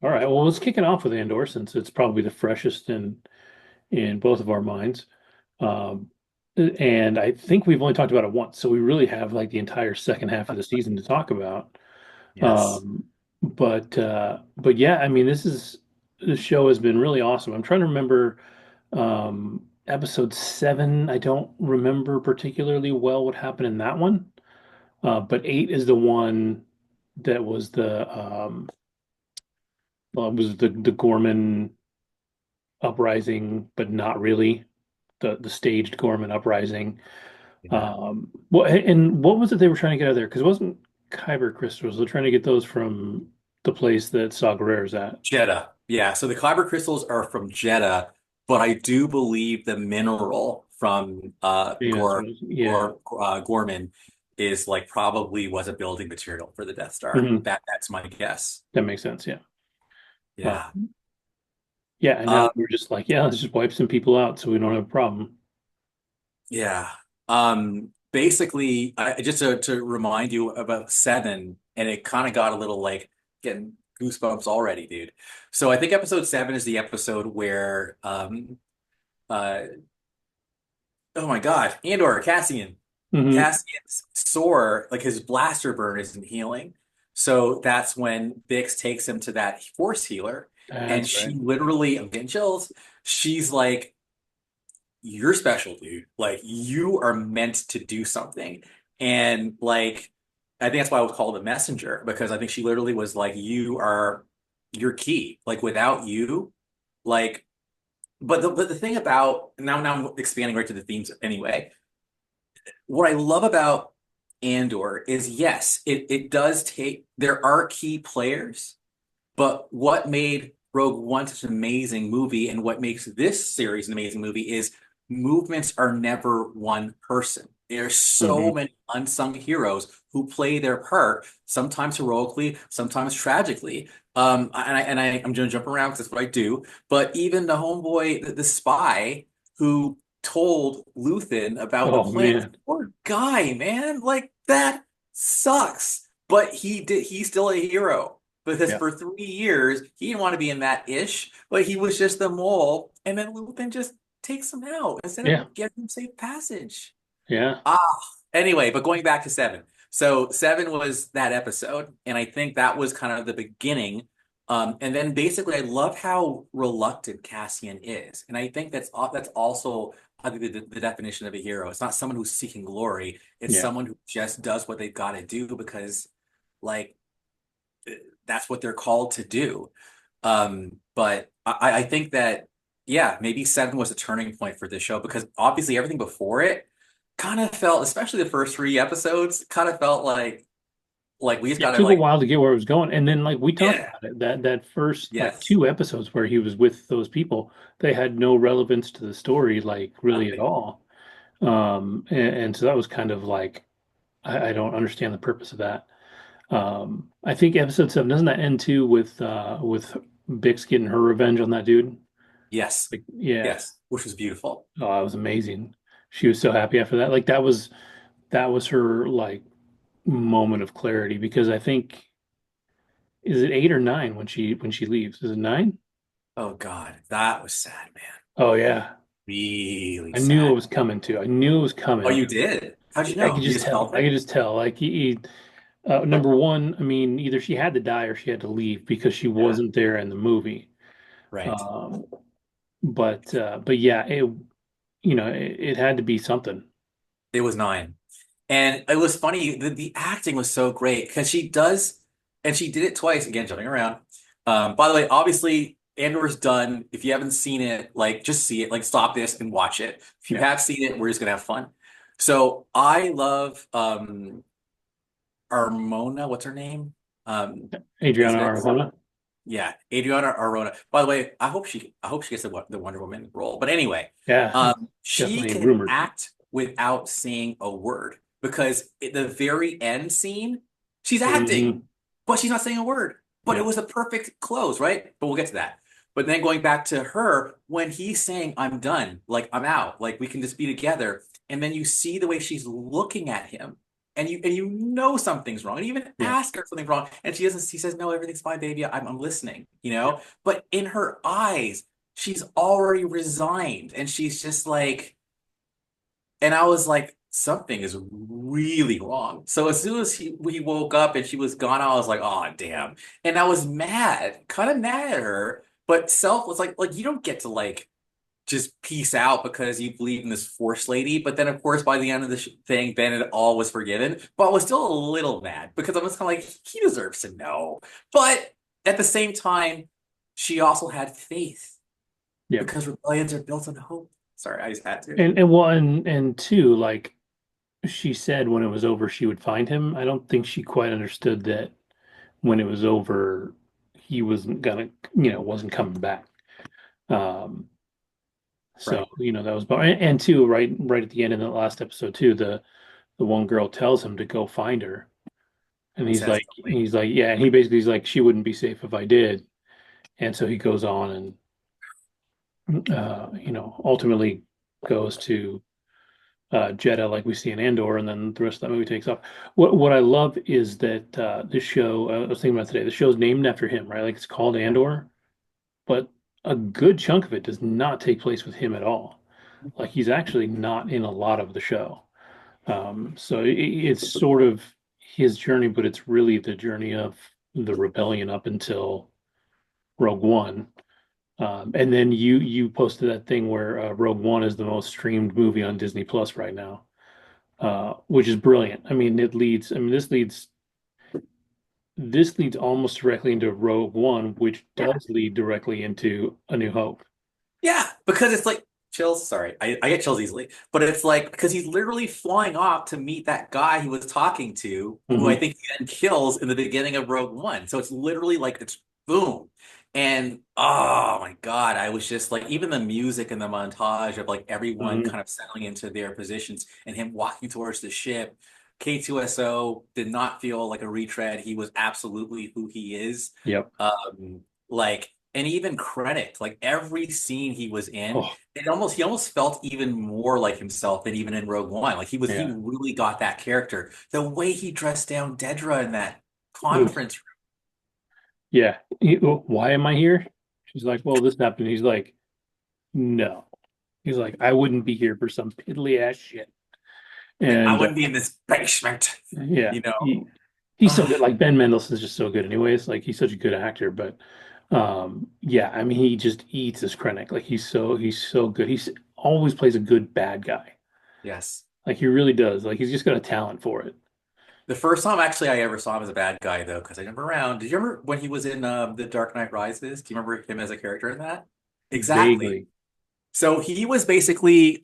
All right. Well, let's kick it off with Andor since it's probably the freshest in both of our minds. Um, and I think we've only talked about it once, so we really have like the entire second half of the season to talk about. Yes. But yeah, I mean, this show has been really awesome. I'm trying to remember episode 7. I don't remember particularly well what happened in that one. But 8 is the one that was the Gorman uprising, but not really the staged Gorman uprising. Yeah. And what was it they were trying to get out of there? Because it wasn't Kyber crystals. They're trying to get those from the place that Saw Gerrera's at. Jeddah. Yeah. So the Kyber crystals are from Jeddah, but I do believe the mineral from Yeah, yeah. Gorman is like probably was a building material for the Death Star. Hmm. That's my guess. That makes sense. Yeah. Uh, Yeah. yeah. And now Uh, we're just like, yeah, let's just wipe some people out so we don't have a problem. yeah. Basically, just to remind you about seven, and it kind of got a little like getting goosebumps already, dude. So I think episode seven is the episode where uh oh my God, Andor, Hmm. Cassian's sore, like his blaster burn isn't healing. So that's when Bix takes him to that force healer, and That's she right. literally, I'm getting chills. She's like, "You're special, dude. Like you are meant to do something." And like, I think that's why I was called a messenger because I think she literally was like, you're key. Like without you, like." But the thing about now I'm expanding right to the themes anyway. What I love about Andor is yes, it does take there are key players, but what made Rogue One such an amazing movie and what makes this series an amazing movie is movements are never one person. There's so Hmm. many unsung heroes who play their part, sometimes heroically, sometimes tragically. I'm gonna jump around because that's what I do. But even the homeboy, the spy who told Luthen about the Oh plans, man. poor guy, man, like that sucks. But he's still a hero because Yeah. for 3 years he didn't want to be in that ish, but he was just the mole, and then Luthen just takes him out instead of Yeah. getting him safe passage. Yeah. Ah, anyway, but going back to seven. So seven was that episode, and I think that was kind of the beginning. And then basically, I love how reluctant Cassian is, and I think that's also I think the definition of a hero. It's not someone who's seeking glory; it's Yeah. someone who just does what they've got to do because, like, that's what they're called to do. But I think that, yeah, maybe seven was a turning point for this show because obviously everything before it kind of felt, especially the first 3 episodes, kind of felt like we just Yeah, it gotta took a like, while to get where it was going. And then like we talked yeah, about it, that first like yes, 2 episodes where he was with those people, they had no relevance to the story, like really at nothing. all. And so that was kind of like I don't understand the purpose of that. I think episode 7 doesn't that end too with Bix getting her revenge on that dude? Yes, Like, yeah. yes, which was beautiful. Oh, it was amazing. She was so happy after that. Like that was her like moment of clarity because I think is it 8 or 9 when she leaves? Is it 9? Oh God, that was sad, man. Oh yeah. Really I knew it sad. was coming too. I knew it was Oh, coming. you did? How'd you I could know? You just just tell. felt I could it? just tell. Like number one, I mean, either she had to die or she had to leave because she Yeah, wasn't there in the movie. right. Um, but yeah, it had to be something. It was 9. And it was funny, the acting was so great because she does, and she did it twice, again, jumping around. By the way, obviously, Andor's done. If you haven't seen it, like, just see it, like, stop this and watch it. If you Yeah. have seen it, we're just gonna have fun. So I love Armona, what's her name? Adriana Lisbeth. Arjona. Yeah, Adriana Arona. By the way, I hope she gets the Wonder Woman role. But anyway, Yeah, it's she definitely can rumored. act without saying a word because at the very end scene, she's acting, Hmm. but she's not saying a word. But it Yeah. was a perfect close, right? But we'll get to that. But then going back to her, when he's saying, "I'm done, like I'm out, like we can just be together," and then you see the way she's looking at him. and you know something's wrong, and you even Yeah. ask her if something's wrong, and she says, no, everything's fine, baby. I'm listening, you Yeah. know? But in her eyes, she's already resigned, and she's just like, and I was like, something is really wrong. So as soon as we woke up and she was gone, I was like, oh damn. And I was mad, kind of mad at her, but self was like you don't get to like just peace out because you believe in this force lady. But then, of course, by the end of the thing, then it all was forgiven. But I was still a little mad because I was kind of like, he deserves to know. But at the same time, she also had faith Yeah. because rebellions are built on hope. Sorry, I just had to. And well, and two, like she said when it was over, she would find him. I don't think she quite understood that when it was over, he wasn't gonna, wasn't coming back. Um, so, Right. that was, and two, right at the end of the last episode too, the one girl tells him to go find her. And He says, yeah, and he basically is like, she wouldn't be safe if I did. And so he goes on and, ultimately goes to Jeddah, like we see in Andor, and then the rest of that movie takes off. What I love is that this show, I was thinking about today, the show's named after him, right? Like it's called Andor, but a good chunk of it does not take place with him at all. Like he's actually not in a lot of the show. So it's sort of his journey, but it's really the journey of the rebellion up until Rogue One. And then you posted that thing where Rogue One is the most streamed movie on Disney Plus right now, which is brilliant. I mean, this leads almost directly into Rogue One, which yeah. does lead directly into A New Hope. Yeah, because it's like chills. Sorry, I get chills easily, but it's like because he's literally flying off to meet that guy he was talking to, who I Hmm. think he then kills in the beginning of Rogue One. So it's literally like it's boom. And oh my God, I was just like, even the music and the montage of like everyone Hmm. kind of settling into their positions and him walking towards the ship. K2SO did not feel like a retread. He was absolutely who he is. Yep. Like, and even Krennic, like every scene he was in, Oh, he almost felt even more like himself than even in Rogue One. Like he yeah. really got that character. The way he dressed down Dedra in that Oof. conference room. Yeah. Why am I here? She's like, well, this happened. He's like, no. He's like, I wouldn't be here for some piddly ass shit. Yeah, I And wouldn't be in this basement, yeah, you know. he's so good. Ugh. Like Ben Mendelsohn's just so good, anyways. Like he's such a good actor. But yeah, I mean, he just eats his Krennic. Like he's so good. He's always plays a good bad guy. Yes. Like he really does. Like he's just got a talent for it. The first time actually I ever saw him as a bad guy though, because I remember around. Did you remember when he was in The Dark Knight Rises? Do you remember him as a character in that? Exactly. Vaguely. So he was basically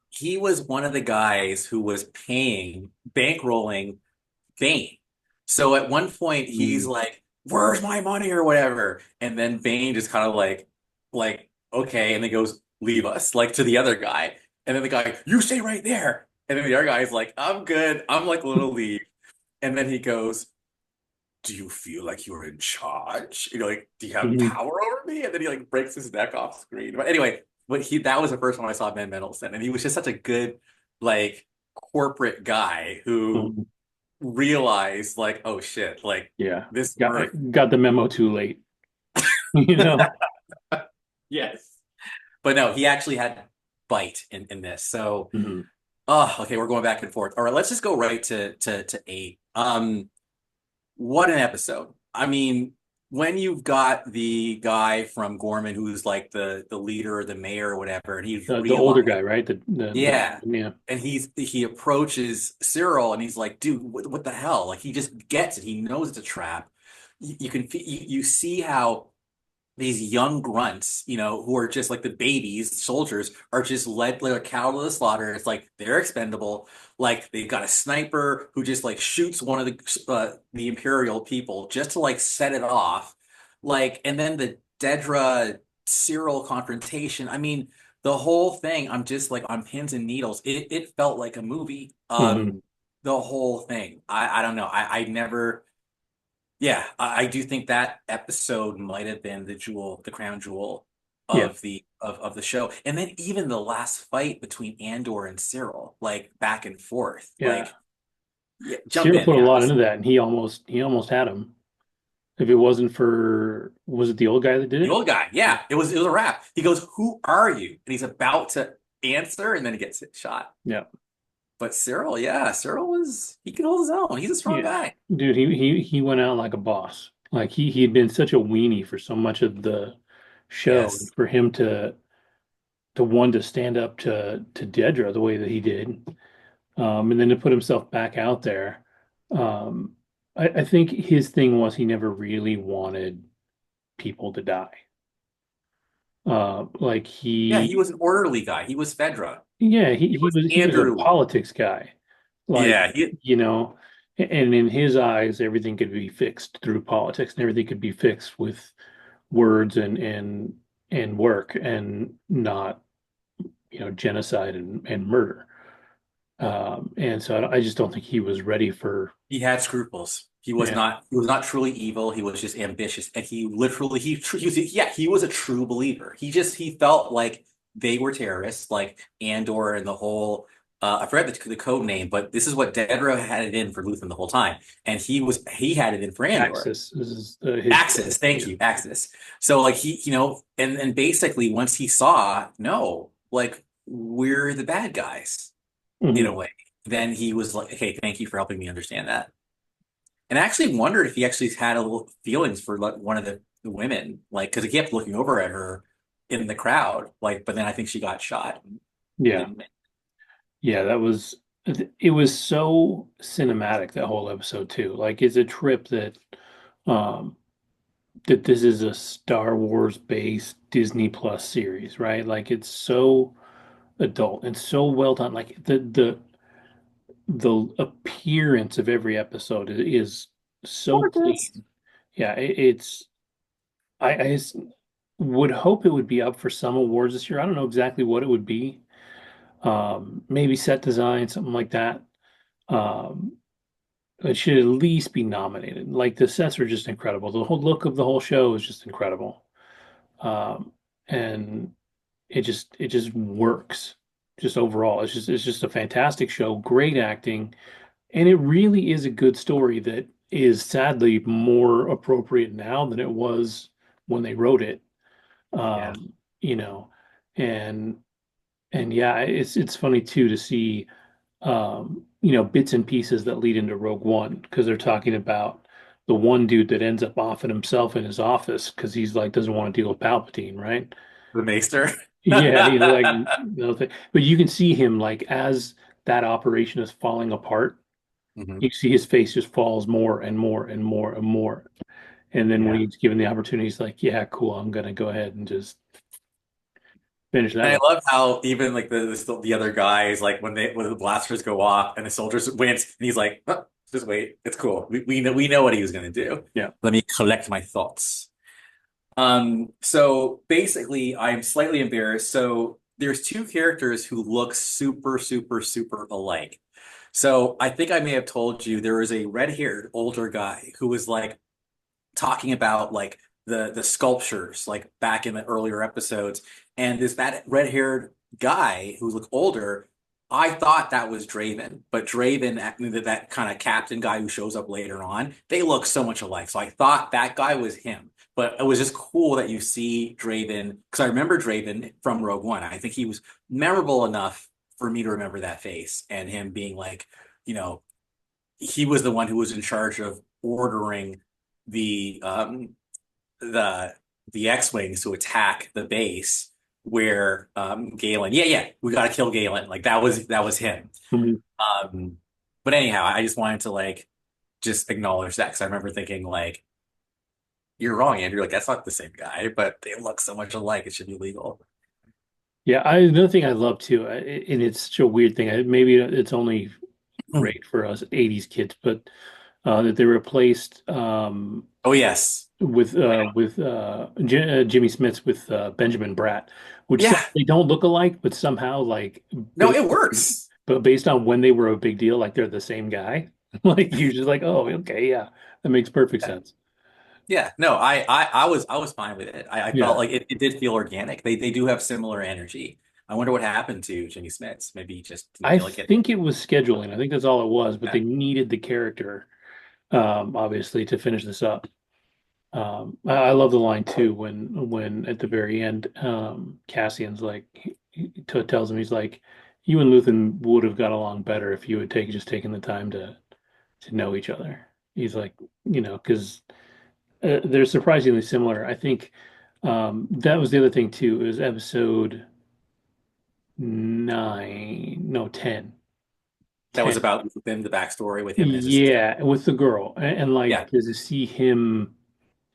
he was one of the guys who was paying, bankrolling Bane. So at one point he's Mm. like, "Where's my money?" or whatever, and then Bane just kind of okay, and then goes, "Leave us," like to the other guy, and then the guy, "You stay right there," and then the other guy's like, "I'm good. I'm like a little leave," and then he goes, "Do you feel like you're in charge? Like, do you have Mhm. power over me?" And then he like breaks his neck off screen. But anyway, that was the first time I saw Ben Mendelsohn, and he was just such a good like corporate guy who Mhm. realized like, oh shit, like Yeah. this Got work. got the memo too late. You know? Yes. But no, he actually had bite in this. So, Mhm. oh, okay, we're going back and forth. All right, let's just go right to eight. What an episode. I mean, when you've got the guy from Gorman who's like the leader or the mayor or whatever, and he's The older realized, guy, right? The yeah. yeah. And he approaches Cyril and he's like, dude, what the hell? Like he just gets it. He knows it's a trap. You see how these young grunts, who are just like the babies, soldiers, are just led like a cow to the slaughter. It's like they're expendable. Like they've got a sniper who just like shoots one of the Imperial people just to like set it off. Like, and then the Dedra Cyril confrontation. I mean, the whole thing, I'm just like on pins and needles. It felt like a movie. Mhm. The whole thing. I don't know. I never. Yeah, I do think that episode might have been the crown jewel Yeah. of the show. And then even the last fight between Andor and Cyril, like back and forth. Yeah. Yeah, jump Cyril in. put a Yeah, lot let's into that, and he almost had him. If it wasn't for, was it the old guy that did the it? old guy. Yeah. Yeah, it was a wrap. He goes, "Who are you?" And he's about to answer, and then he gets shot. Yeah. But Cyril, yeah, Cyril was he can hold his own. He's a strong Yeah. guy. Dude, he went out like a boss. Like he'd been such a weenie for so much of the show, and Yes. for him to stand up to Dedra the way that he did, and then to put himself back out there. Um, I think his thing was he never really wanted people to die. Like Yeah, he was an orderly guy. He was Fedra. yeah, he He he was was he was a Andrew. politics guy. Like, Yeah, he and in his eyes, everything could be fixed through politics, and everything could be fixed with words and work, and not genocide and murder. And so I just don't think he was ready for. he had scruples. Yeah, He was not truly evil. He was just ambitious, and he literally he was yeah he was a true believer. He felt like they were terrorists, like Andor and the whole. I forgot the code name, but this is what Dedra had it in for Luthen the whole time, and he had it in for Andor. Axis is his. Axis, thank Yeah. you, Axis. So like and basically once he saw, no, like we're the bad guys in a Mhm. way, then he was like, okay, thank you for helping me understand that. And I actually wondered if he actually had a little feelings for like one of the women, like because he kept looking over at her in the crowd, like, but then I think she got shot and Yeah, didn't. yeah, that was it was so cinematic that whole episode too. Like it's a trip um that this is a Star Wars based Disney Plus series, right? Like it's so adult and so well done. Like the appearance of every episode is so Gorgeous. clean. Yeah, it's I would hope it would be up for some awards this year. I don't know exactly what it would be. Maybe set design, something like that. Um, it should at least be nominated. Like the sets are just incredible. The whole look of the whole show is just incredible. Um, and it just works. Just overall, it's just a fantastic show. Great acting. And it really is a good story that is sadly more appropriate now than it was when they wrote it. Yeah. Um, you know, and and yeah, it's funny too to see bits and pieces that lead into Rogue One because they're talking about the one dude that ends up offing himself in his office because he's like doesn't want to deal with Palpatine, right? The Maester. Yeah, he's like no thing. But you can see him like as that operation is falling apart. Hmm. You see his face just falls more and more and more and more. And then when Yeah. he's given the opportunity, he's like, yeah, cool, I'm gonna go ahead and just finish And that I one. love how even like the other guys like when the blasters go off and the soldiers wince and he's like, "Oh, just wait, it's cool. We know what he was gonna do. Yeah. Let me collect my thoughts." So basically, I'm slightly embarrassed. So there's two characters who look super, super, super alike. So I think I may have told you there was a red-haired older guy who was like talking about like the sculptures like back in the earlier episodes, and that red-haired guy who looked older. I thought that was Draven, but Draven, that kind of captain guy who shows up later on, they look so much alike. So I thought that guy was him. But it was just cool that you see Draven because I remember Draven from Rogue One. I think he was memorable enough for me to remember that face and him being like, you know, he was the one who was in charge of ordering the the the X-Wings to attack the base where Galen. Yeah, yeah, we got to kill Galen. Like that was him. Mhm. Um, but anyhow, I just wanted to like just acknowledge that because I remember thinking like you're wrong, Andrew. Like that's not the same guy, but they look so much alike. It should be legal. Yeah, another thing I love too, and it's such a weird thing. Maybe it's only Hmm. great for us '80s kids, but that they replaced Oh yes, Jimmy Smits with Benjamin Bratt, which yeah. they don't look alike, but somehow like No, based it works. based on when they were a big deal, like they're the same guy. Like you're just like, oh, okay, yeah, that makes perfect Yeah. sense. Yeah, no, I was fine with it. I felt Yeah, like it did feel organic. They do have similar energy. I wonder what happened to Jimmy Smits. Maybe he just didn't I feel like it. think it was scheduling. I think that's all it was, but they needed the character, obviously, to finish this up. I love the line too when at the very end, Cassian's like he tells him he's like, you and Luthen would have got along better if you had taken the time to know each other. He's like, because they're surprisingly similar. I think that was the other thing too. Is episode 9, no 10, That was 10. about him, the backstory with him and his assistant. Yeah, with the girl, and Yeah. like to see him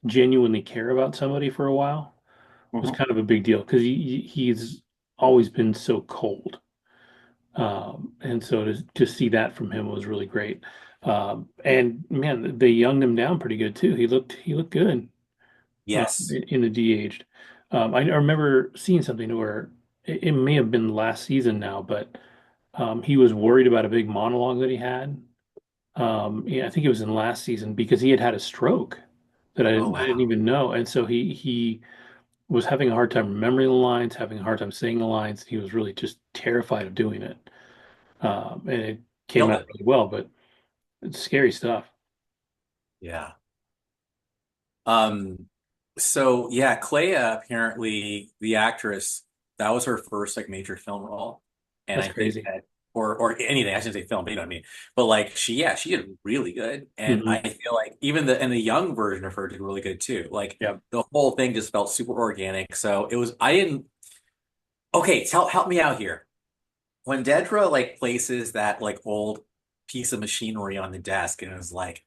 genuinely care about somebody for a while was Mhm. kind of a big deal because he's always been so cold. And so to see that from him was really great. And man, they younged him down pretty good too. He looked good Yes. in the de-aged. I remember seeing something where it may have been last season now, but he was worried about a big monologue that he had. Yeah, I think it was in last season because he had had a stroke that I Oh didn't wow. even know, and so he was having a hard time remembering the lines, having a hard time saying the lines. He was really just terrified of doing it. And it came Killed out it. really well, but it's scary stuff. Yeah. Um, so yeah, Clea apparently the actress, that was her first like major film role. And That's I think crazy. that or anything, I shouldn't say film, but you know what I mean. But like she did really good. And Hmm. I feel like even the young version of her did really good too. Like Yeah. the whole thing just felt super organic. So it was I didn't okay, help me out here. When Dedra like places that like old piece of machinery on the desk and it was like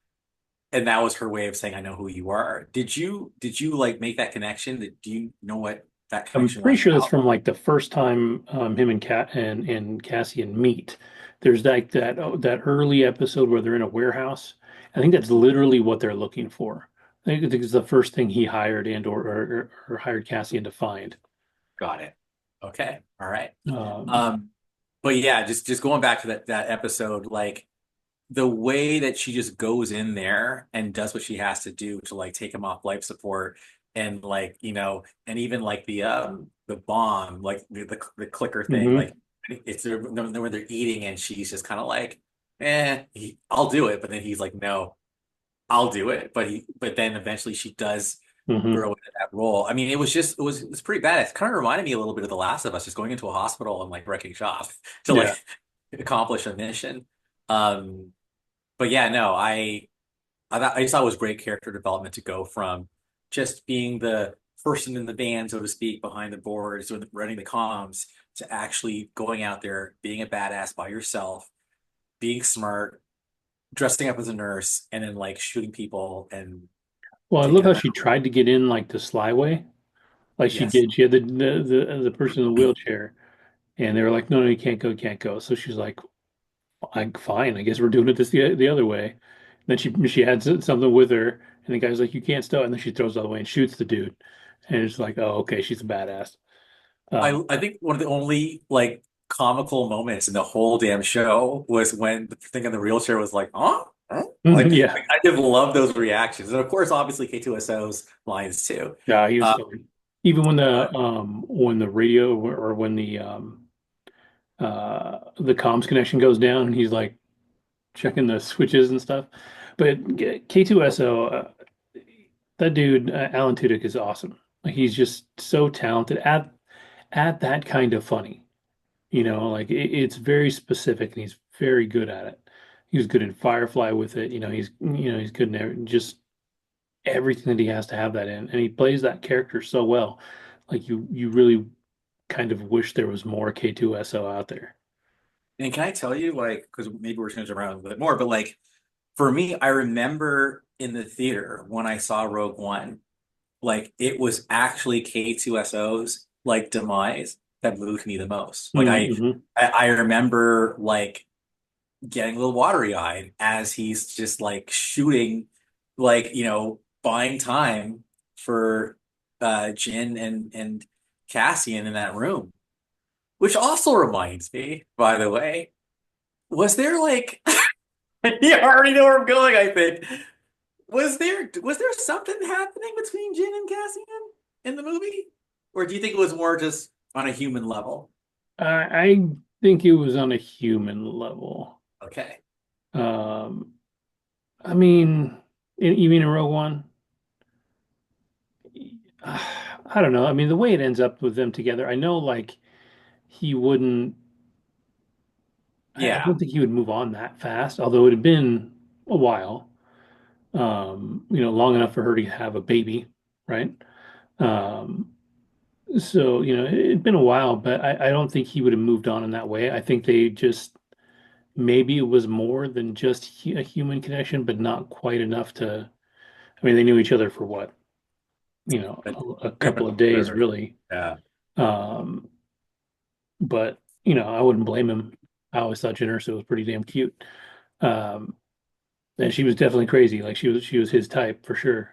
and that was her way of saying, I know who you are. Did you like make that connection? Do you know what that I'm connection pretty was sure that's about? from like the first time him and Cassian meet. There's like that early episode where they're in a warehouse. I think that's literally what they're looking for. I think it's the first thing he hired or hired Cassian to find. Got it. Okay. All right. Um, Um, but yeah, just going back to that episode, like the way that she just goes in there and does what she has to do to like take him off life support and like, and even like the bomb, like the clicker thing, mhm, like it's when they're eating and she's just kind of like, I'll do it. But then he's like, no, I'll do it. But then eventually she does mhm. grow into that role. I mean, it was pretty bad. It kind of reminded me a little bit of The Last of Us, just going into a hospital and like wrecking shop to Yeah. like accomplish a mission. Um, but yeah, no, I just thought it was great character development to go from just being the person in the band, so to speak, behind the boards or running the comms to actually going out there, being a badass by yourself, being smart, dressing up as a nurse, and then like shooting people and Well, I love taking how them she out. tried to get in like the sly way, like she Yes. did. She had the person in the wheelchair, and they were like, "No, no, you can't go, you can't go." So she's like, Fine. I guess we're doing it the other way." Then she had something with her, and the guy's like, "You can't stop." And then she throws it all the way and shoots the dude, and it's like, "Oh, okay, she's a badass." I think one of the only like comical moments in the whole damn show was when the thing in the wheelchair was like, huh? Huh? Yeah, I did love those reactions. And of course, obviously K2SO's lines too. yeah, he was Uh, funny. Even but when the radio or when the comms connection goes down, and he's like checking the switches and stuff. But K2SO, that dude, Alan Tudyk is awesome. Like he's just so talented at that kind of funny. Like it's very specific and he's very good at it. He was good in Firefly with it. He's good in just everything that he has to have that in, and he plays that character so well. Like you really kind of wish there was more K2SO out there. and can I tell you, like, because maybe we're changing around a little bit more, but like for me, I remember in the theater when I saw Rogue One, like it was actually K2SO's like demise that moved me the most. Like I Mm-hmm. I, I remember like getting a little watery eyed as he's just like shooting, like, buying time for Jin and Cassian in that room. Which also reminds me, by the way, was there like you already know where I'm going, I think. Was there something happening between Jin and Cassian in the movie? Or do you think it was more just on a human level? I think it was on a human level. Okay. Um, I mean, you mean in Rogue One? I don't know. I mean, the way it ends up with them together, I know like he wouldn't, I Yeah. don't think he would move on that fast, although it had been a while, long enough for her to have a baby, right? Um, so, it'd been a while, but I don't think he would have moved on in that way. I think they just, maybe it was more than just a human connection, but not quite enough to, I mean, they knew each other for what, But a couple of days, really. yeah. Um, but I wouldn't blame him. I always thought Jyn Erso was pretty damn cute. Um, and she was definitely crazy. Like she was his type for sure.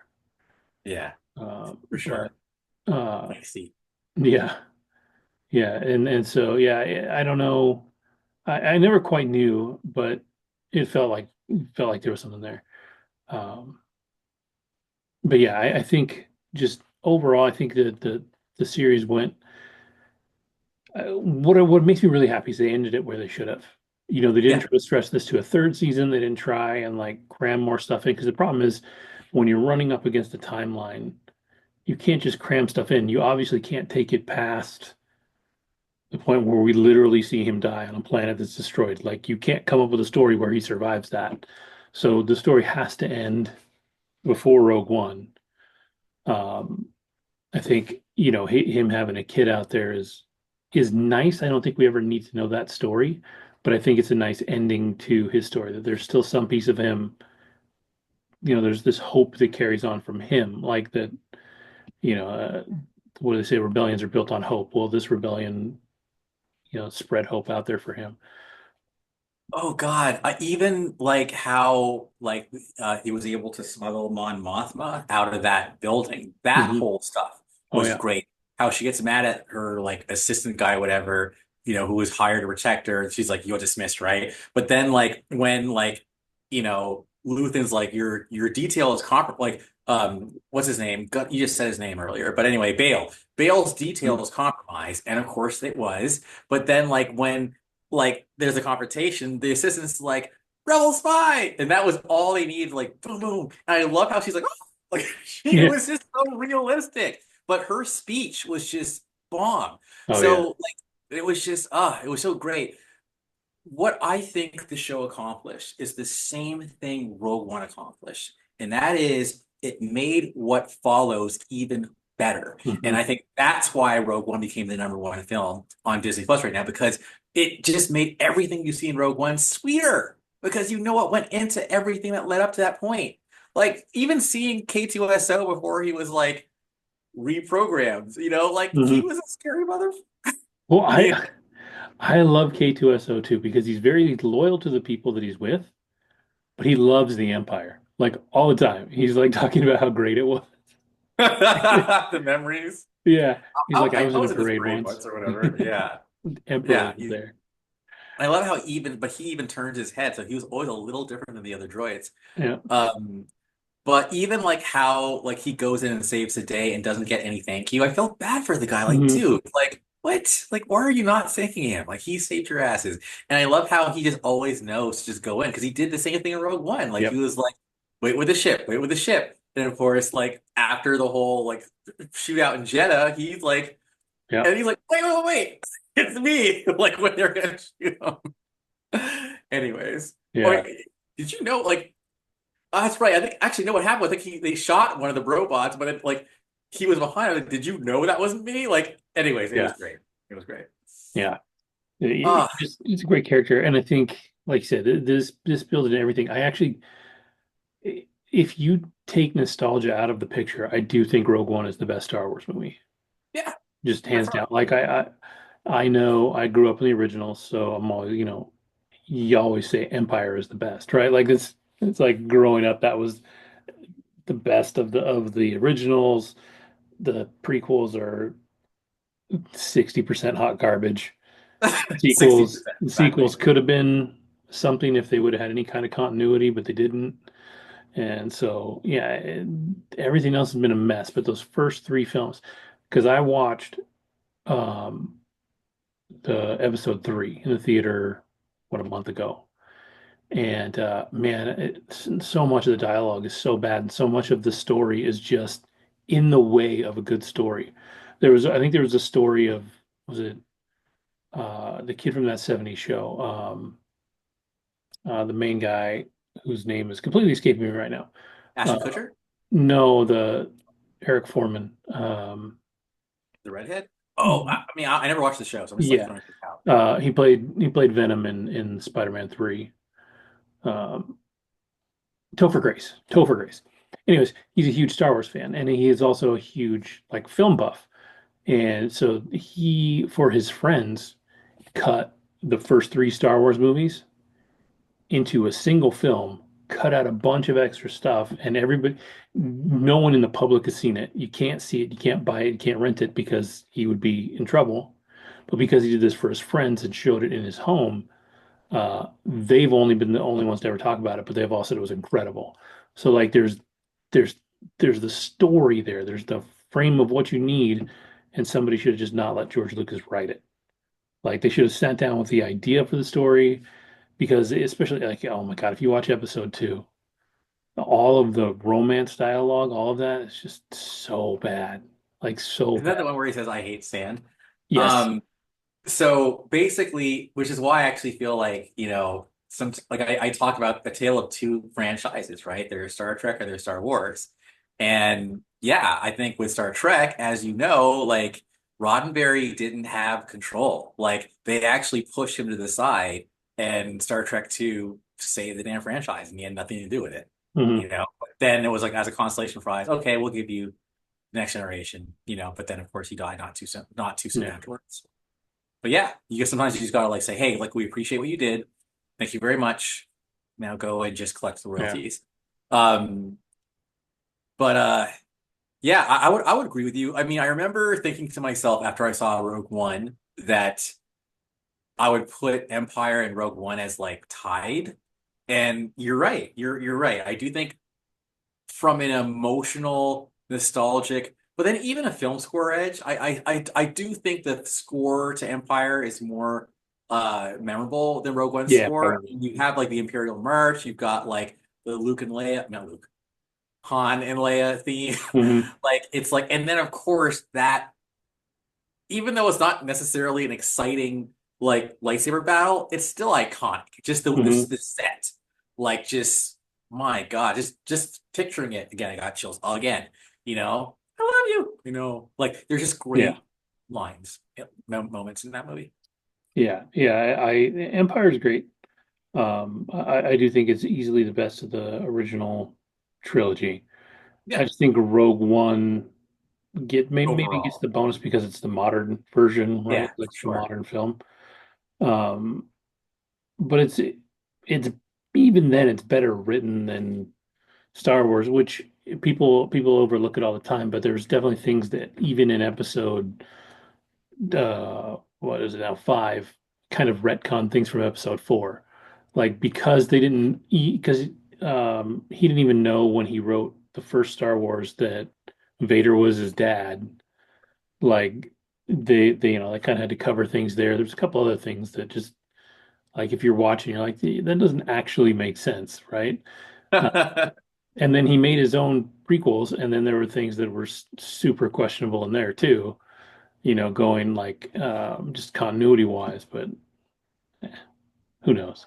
Yeah, for But sure. uh, I see. yeah, yeah, and so yeah, I don't know. I never quite knew, but it felt like there was something there. Um, but yeah, I think just overall, I think that the series went. What makes me really happy is they ended it where they should have. They didn't Yeah. try to stretch this to a third season. They didn't try and like cram more stuff in because the problem is when you're running up against a timeline, you can't just cram stuff in. You obviously can't take it past the point where we literally see him die on a planet that's destroyed. Like you can't come up with a story where he survives that. So the story has to end before Rogue One. Um, I think, him having a kid out there is nice. I don't think we ever need to know that story, but I think it's a nice ending to his story that there's still some piece of him, there's this hope that carries on from him, like that, you know, uh, what do they say? Rebellions are built on hope. Well, this rebellion, spread hope out there for him. Oh God, I even like how he was able to smuggle Mon Mothma out of that building. That Hmm. whole stuff Oh was yeah. great. How she gets mad at her like assistant guy, whatever, who was hired to protect her. And she's like, "You're dismissed, right?" But then like when Luthen's like, "Your detail is like what's his name? You just said his name earlier, but anyway, Bale. Bale's detail Mhm. is compromised, and of course it was. But then like when there's a confrontation, the assistant's like, rebel spy, and that was all they needed, like boom boom. And I love how she's like, oh, like it Yeah. was just so realistic, but her speech was just bomb. Oh yeah. So like it was just it was so great. What I think the show accomplished is the same thing Rogue One accomplished, and that is it made what follows even better. And Hmm. I think that's why Rogue One became the number one film on Disney Plus right now, because it just made everything you see in Rogue One sweeter, because you know what went into everything that led up to that point. Like even seeing K2SO before he was like reprogrammed, like he Hmm. was a scary mother. Well, You I love K2SO too because he's very loyal to the people that he's with, but he loves the Empire. Like all the time. He's like talking about how great it was. the memories. Yeah. He's like, I I was in a was in this parade parade once. once or whatever. Yeah. Emperor Yeah. was there. I love how but he even turned his head, so he was always a little different than the other droids. Yeah. Um, but even like how like he goes in and saves the day and doesn't get any thank you, I felt bad for the guy. Like, Hmm. dude, like what? Like, why are you not thanking him? Like, he saved your asses. And I love how he just always knows to just go in because he did the same thing in Rogue One. Like, he Yep. was like, wait with the ship, wait with the ship. And of course, like after the whole like shootout in Jeddah, Yep. he's like, wait, it's me. Like when they're gonna shoot him. Anyways, oh, Yeah. wait, did you know? Like, that's right. I think actually, know what happened. I think they shot one of the robots, but he was behind it. Did you know that wasn't me? Like, anyways, it was Yeah. great. It was great. Yeah. Ah, It's a great character. And I think, like you said, this build and everything, I actually, if you take nostalgia out of the picture, I do think Rogue One is the best Star Wars movie. yeah, Just by hands down. far. Like I know I grew up in the original, so I'm always, you always say Empire is the best, right? Like it's like growing up, that was the best of the originals. The prequels are 60% hot garbage. Sequels, 60%, the exactly. sequels could have been something if they would have had any kind of continuity, but they didn't. And so, yeah, everything else has been a mess. But those first three films, because I watched um the episode 3 in the theater, what, a month ago. And man, so much of the dialogue is so bad, and so much of the story is just in the way of a good story. I think there was a story of, was it the kid from that '70s show, the main guy whose name is completely escaping me right now. Ashton Uh, Kutcher, no, the Eric Foreman. the redhead. Oh, I mean, I never watched the show, so I'm just like Yeah, throwing it out. he played Venom in Spider-Man 3. Um, Topher Grace. Topher Grace. Anyways, he's a huge Star Wars fan, and he is also a huge like film buff. And so he, for his friends, cut the first 3 Star Wars movies into a single film, cut out a bunch of extra stuff, and no one in the public has seen it. You can't see it, you can't buy it, you can't rent it because he would be in trouble. But because he did this for his friends and showed it in his home, they've only been the only ones to ever talk about it, but they've all said it was incredible. So like there's there's the story there, there's the frame of what you need, and somebody should have just not let George Lucas write it. Like they should have sat down with the idea for the story, because especially like, oh my God, if you watch episode 2, all of the romance dialogue, all of that is just so bad. Like so Isn't that the bad. one where he says, "I hate sand"? Yes. Um, so basically, which is why I actually feel like, some like I talk about a tale of two franchises, right? There's Star Trek and there's Star Wars. And yeah, I think with Star Trek, as you know, like Roddenberry didn't have control. Like they actually pushed him to the side and Star Trek 2 saved the damn franchise and he had nothing to do with it. Hmm. But then it was like as a consolation prize, okay, we'll give you Next Generation, but then of course he died not too soon Yeah. afterwards. But yeah, sometimes you just gotta like say, hey, like we appreciate what you did. Thank you very much. Now go and just collect the Yeah. royalties. Um, but yeah, I would agree with you. I mean, I remember thinking to myself after I saw Rogue One that I would put Empire and Rogue One as like tied. And you're right. You're right. I do think from an emotional, nostalgic, but then even a film score edge, I do think the score to Empire is more memorable than Rogue One's Yeah, score. probably. You have like the Imperial March, you've got like the Luke and Leia, not Luke, Han and Leia theme. Hmm. Like it's like, and then of course that even though it's not necessarily an exciting like lightsaber battle, it's still iconic. Just Hmm. the set, like just my God, just picturing it again, I got chills again. I love you. Like there's just Yeah. great lines, moments in that movie. Yeah. Yeah. Empire is great. I do think it's easily the best of the original trilogy. I Yeah, just think Rogue One maybe gets overall, the bonus because it's the modern version, right? yeah, Like for it's the sure. modern film. Um, but it's even then it's better written than Star Wars, which people overlook it all the time. But there's definitely things that even in episode what is it now, 5, kind of retcon things from episode 4, like because they didn't because he didn't even know when he wrote the first Star Wars that Vader was his dad. Like they they kind of had to cover things there. There's a couple other things that just, like, if you're watching, you're like, that doesn't actually make sense, right? Uh, and then he made his own prequels, and then there were things that were super questionable in there too, going like just continuity wise, but who knows?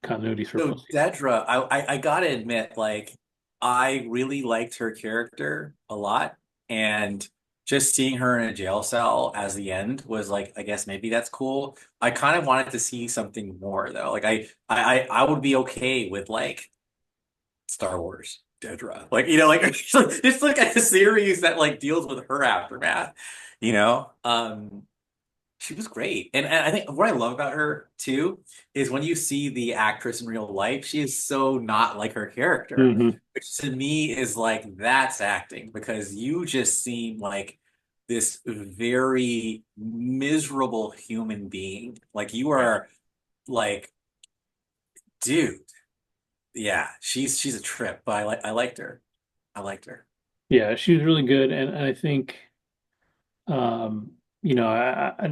Continuity's for So pussies. Dedra, I gotta admit, like, I really liked her character a lot, and just seeing her in a jail cell as the end was like, I guess maybe that's cool. I kind of wanted to see something more though. Like, I would be okay with like Star Wars Dedra, like like it's like a series that like deals with her aftermath, you know. She was great. And I think what I love about her too is when you see the actress in real life, she is so not like her character, Hmm. which to me is like that's acting because you just seem like this very miserable human being. Like you Yeah. are like, dude, yeah, she's a trip, but I liked her. I liked her. Yeah, she's really good, and I think, um, I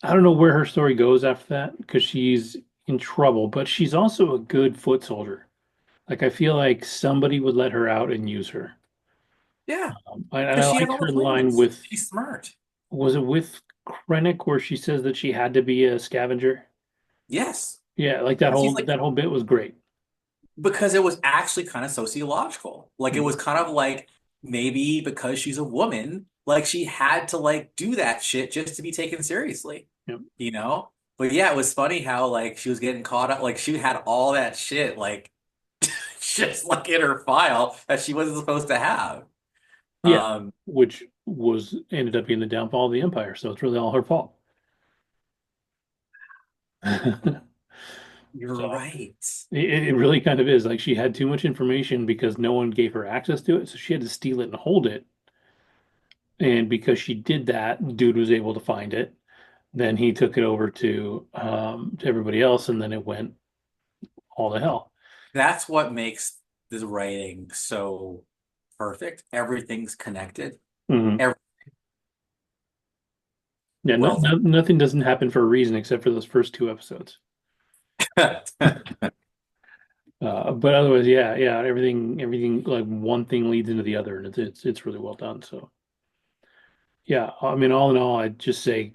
I don't know where her story goes after that because she's in trouble, but she's also a good foot soldier. Like I feel like somebody would let her out and use her. Yeah, And because I she has liked all her the line plans. with, She's smart. was it with Krennic where she says that she had to be a scavenger? Yes. Yeah, like Yes, he's like that whole bit was great. because it was actually kind of sociological. Like it Mm, was kind of like maybe because she's a woman, like she had to like do that shit just to be taken seriously, yep. you know? But yeah, it was funny how like she was getting caught up, like she had all that shit like just like in her file that she wasn't supposed to have. Yeah, Um, which was ended up being the downfall of the Empire, so it's really all her fault. you're So right. it really kind of is like she had too much information because no one gave her access to it, so she had to steal it and hold it. And because she did that, dude was able to find it. Then he took it over to everybody else, and then it went all to hell. That's what makes this writing so perfect. Everything's connected. Hmm. Every, Yeah, well nothing doesn't happen for a reason except for those first two episodes. done. But otherwise, yeah, yeah, everything like one thing leads into the other, and it's really well done. So yeah, I mean, all in all, I'd just say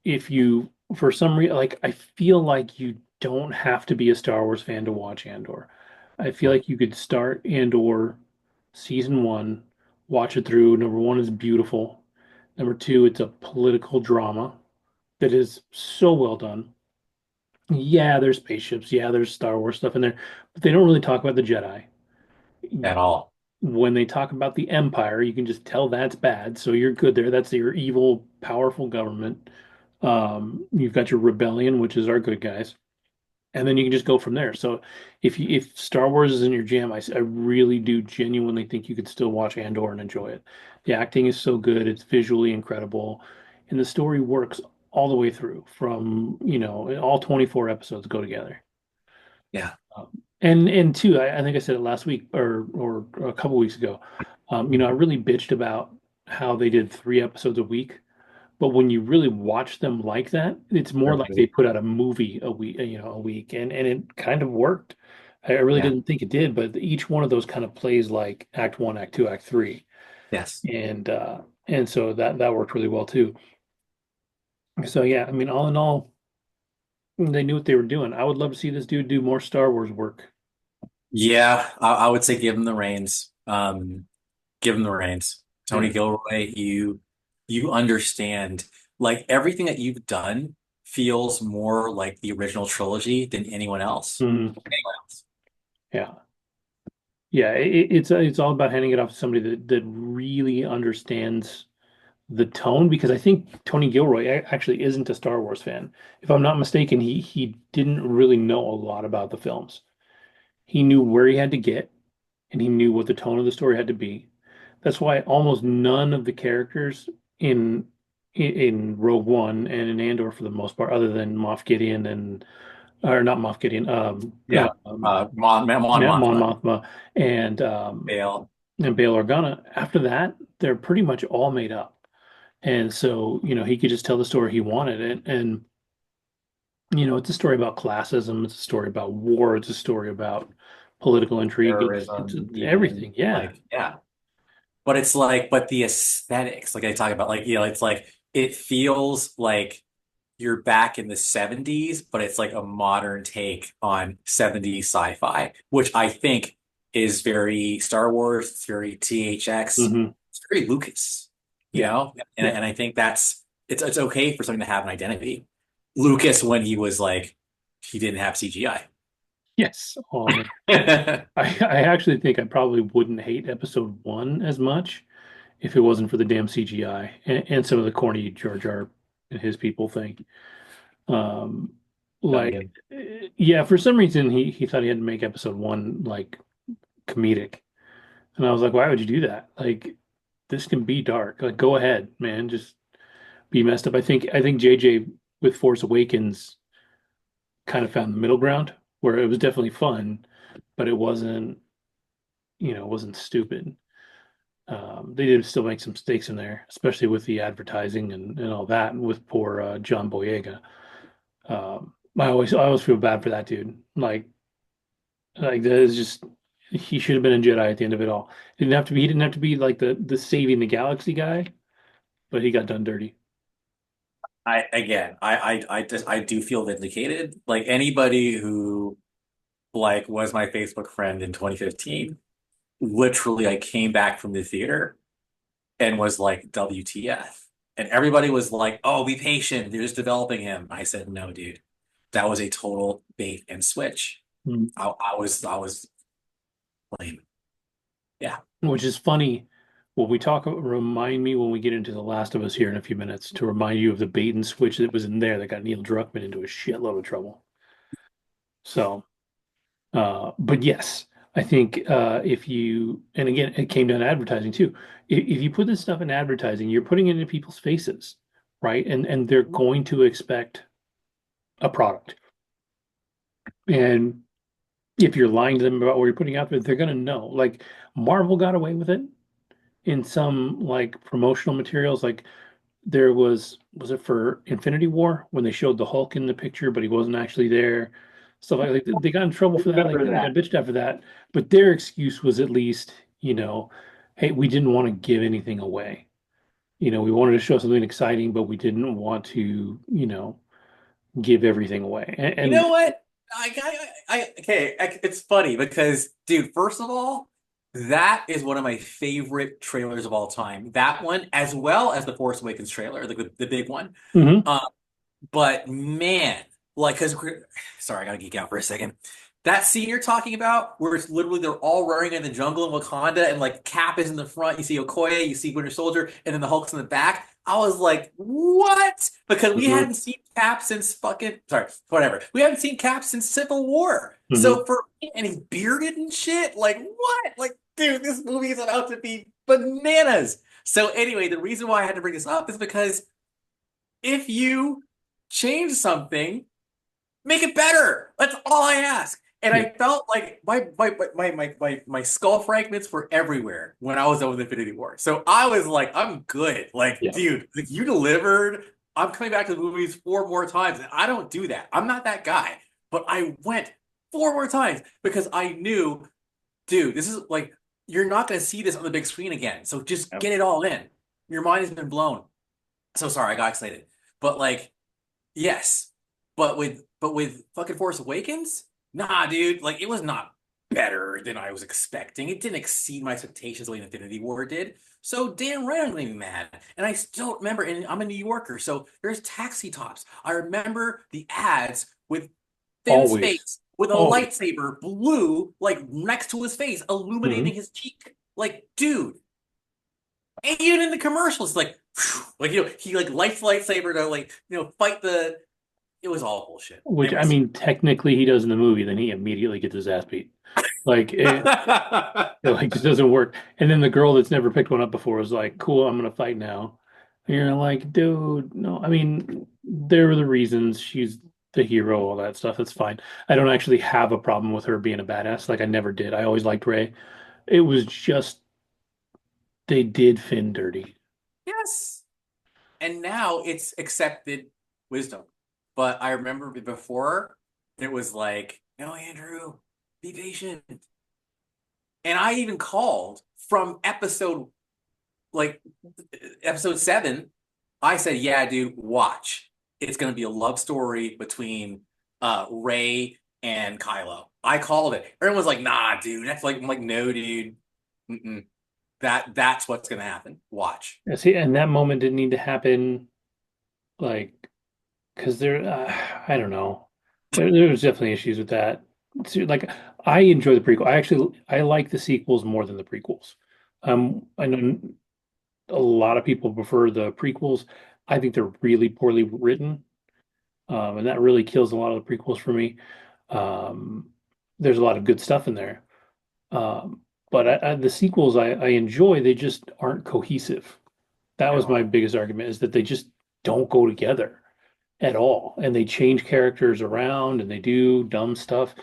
if you, for some reason, like I feel like you don't have to be a Star Wars fan to watch Andor. I feel like you could start Andor season one, watch it through. Number one is beautiful. Number two, it's a political drama that is so well done. Yeah, there's spaceships. Yeah, there's Star Wars stuff in there, but they don't really talk about the Jedi. At all. When they talk about the Empire, you can just tell that's bad. So you're good there. That's your evil, powerful government. You've got your rebellion, which is our good guys, and then you can just go from there. So if Star Wars is in your jam, I really do genuinely think you could still watch Andor and enjoy it. The acting is so good, it's visually incredible, and the story works all the way through from, all 24 episodes go together. Yeah. And two, I think I said it last week or a couple weeks ago. I really bitched about how they did 3 episodes a week. But when you really watch them like that, it's more like they put out a movie a week, a week, and it kind of worked. I really Yeah. didn't think it did, but each one of those kind of plays like Act One, Act Two, Act Three, Yes. and so that worked really well too. So yeah, I mean, all in all, they knew what they were doing. I would love to see this dude do more Star Wars work. Yeah, I would say give him the reins. Give him the reins. Yeah. Tony Gilroy, you understand like everything that you've done feels more like the original trilogy than anyone else. Mhm. Anyone else. Yeah. Yeah, it's all about handing it off to somebody that really understands the tone because I think Tony Gilroy actually isn't a Star Wars fan. If I'm not mistaken, he didn't really know a lot about the films. He knew where he had to get and he knew what the tone of the story had to be. That's why almost none of the characters in in Rogue One and in Andor for the most part, other than Moff Gideon and or not Moff Gideon, Yeah. Mon Mon Mothma, Mothma and Bale. Bail Organa. After that, they're pretty much all made up. And so, he could just tell the story he wanted it. And, it's a story about classism. It's a story about war. It's a story about political intrigue. It's Terrorism, even everything. Yeah. like, yeah. But it's like, but the aesthetics, like I talk about, like, it's like it feels like you're back in the 70s, but it's like a modern take on 70s sci-fi, which I think is very Star Wars, it's very THX, Hmm. it's very Lucas, you Yeah. know? Yeah. And I think that's it's okay for something to have an identity. Lucas when he was like he didn't have CGI. Yes. Oh man. I actually think I probably wouldn't hate episode one as much if it wasn't for the damn CGI and some of the corny Jar Jar and his people thing. Um, like, Gungan. yeah, for some reason he thought he had to make episode one like comedic. And I was like, why would you do that? Like, this can be dark. Like, go ahead, man. Just be messed up. I think JJ with Force Awakens kind of found the middle ground where it was definitely fun, but it wasn't stupid. They did still make some mistakes in there, especially with the advertising and all that, and with poor John Boyega. I always feel bad for that dude. Like that is just he should have been a Jedi at the end of it all. He didn't have to be like the saving the galaxy guy, but he got done dirty. I do feel vindicated. Like anybody who like was my Facebook friend in 2015, literally I came back from the theater and was like, WTF? And everybody was like, oh, be patient. They're just developing him. I said, no, dude. That was a total bait and switch. Mm. I was lame. Yeah. Which is funny. When we talk, remind me when we get into The Last of Us here in a few minutes to remind you of the bait and switch that was in there that got Neil Druckmann into a shitload of trouble. So, but yes, I think if you, and again, it came down to advertising too. If you put this stuff in advertising, you're putting it into people's faces, right? And they're going to expect a product. And if you're lying to them about what you're putting out there, they're going to know. Like Marvel got away with it in some like promotional materials. Like there was it for Infinity War when they showed the Hulk in the picture, but he wasn't actually there. Stuff like they got in trouble for that. Like they got bitched out for that. But their excuse was at least, hey, we didn't want to give anything away. We wanted to show something exciting, but we didn't want to, give everything away. You know what? It's funny because, dude, first of all, that is one of my favorite trailers of all time. That one, as well as the Force Awakens trailer, the big one. Mhm. Um, But man, like, sorry, I gotta geek out for a second. That scene you're talking about, where it's literally they're all running in the jungle in Wakanda, and like Cap is in the front, you see Okoye, you see Winter Soldier, and then the Hulk's in the back. I was like, what? Because we Mhm. hadn't seen Cap since fucking, sorry, whatever. We haven't seen Cap since Civil War. Mhm. So and he's bearded and shit. Like, what? Like, dude, this movie is about to be bananas. So anyway, the reason why I had to bring this up is because if you change something, make it better. That's all I ask. And Yeah. I felt like my skull fragments were everywhere when I was done with Infinity War. So I was like, I'm good. Like, Yeah. dude, like you delivered. I'm coming back to the movies four more times. And I don't do that. I'm not that guy. But I went four more times because I knew, dude, this is like, you're not going to see this on the big screen again. So just Yeah. get it all in. Your mind has been blown. So sorry, I got excited. But like, yes, but with fucking Force Awakens, nah, dude. Like it was not better than I was expecting. It didn't exceed my expectations the way Infinity War did. So damn right I'm gonna be mad. And I still remember, and I'm a New Yorker, so there's taxi tops. I remember the ads with Finn's Always. face with a Always. lightsaber blue, like next to his face, illuminating Mhm. his cheek. Like, dude. And even in the commercials, like, like he like lights the lightsaber to like fight the. It was all bullshit. Which It I was. mean, technically he does in the movie, then he immediately gets his ass beat. Like it like just doesn't work. And then the girl that's never picked one up before was like, "Cool, I'm gonna fight now." And you're like, "Dude, no." I mean, there were the reasons she's the hero, all that stuff. That's fine. I don't actually have a problem with her being a badass. Like I never did. I always liked Rey. It was just they did Finn dirty. Yes. And now it's accepted wisdom. But I remember before it was like, no, Andrew, be patient. And I even called from like episode 7. I said, yeah, dude, watch. It's gonna be a love story between Ray and Kylo. I called it. Everyone's like, nah, dude. That's like I'm like, no, dude. Mm-mm. That's what's gonna happen. Watch. Yeah, see, and that moment didn't need to happen, like, because I don't know. There was definitely issues with that. Like, I enjoy the prequel. I like the sequels more than the prequels. I know a lot of people prefer the prequels. I think they're really poorly written, and that really kills a lot of the prequels for me. Um, there's a lot of good stuff in there, but the sequels I enjoy. They just aren't cohesive. That At was my all. biggest argument, is that they just don't go together at all. And they change characters around and they do dumb stuff.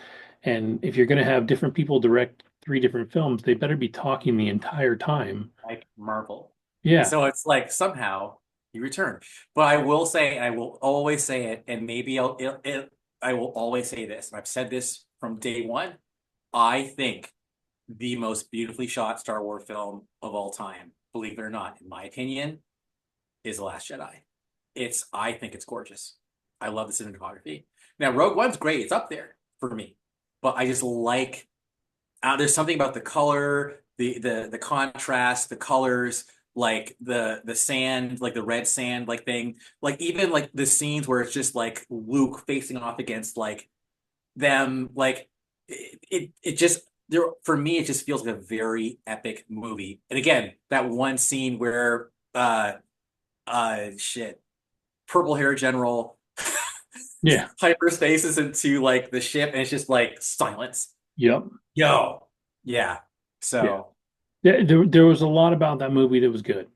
And if you're going to have different people direct three different films, they better be talking the entire time. like Marvel. Yeah. So it's like somehow you return. But I will say, and I will always say it, and maybe I will always say this, and I've said this from day one. I think the most beautifully shot Star Wars film of all time, believe it or not, in my opinion, is The Last Jedi. I think it's gorgeous. I love the cinematography. Now, Rogue One's great. It's up there for me. But I just like there's something about the color, the contrast, the colors, like the sand, like the red sand, like thing, like even like the scenes where it's just like Luke facing off against like them, like it just there for me it just feels like a very epic movie. And again, that one scene where shit, purple hair general Yeah. hyperspaces into like the ship and it's just like silence. Yep. Yo, yeah. Yeah. So, There was a lot about that movie that was good.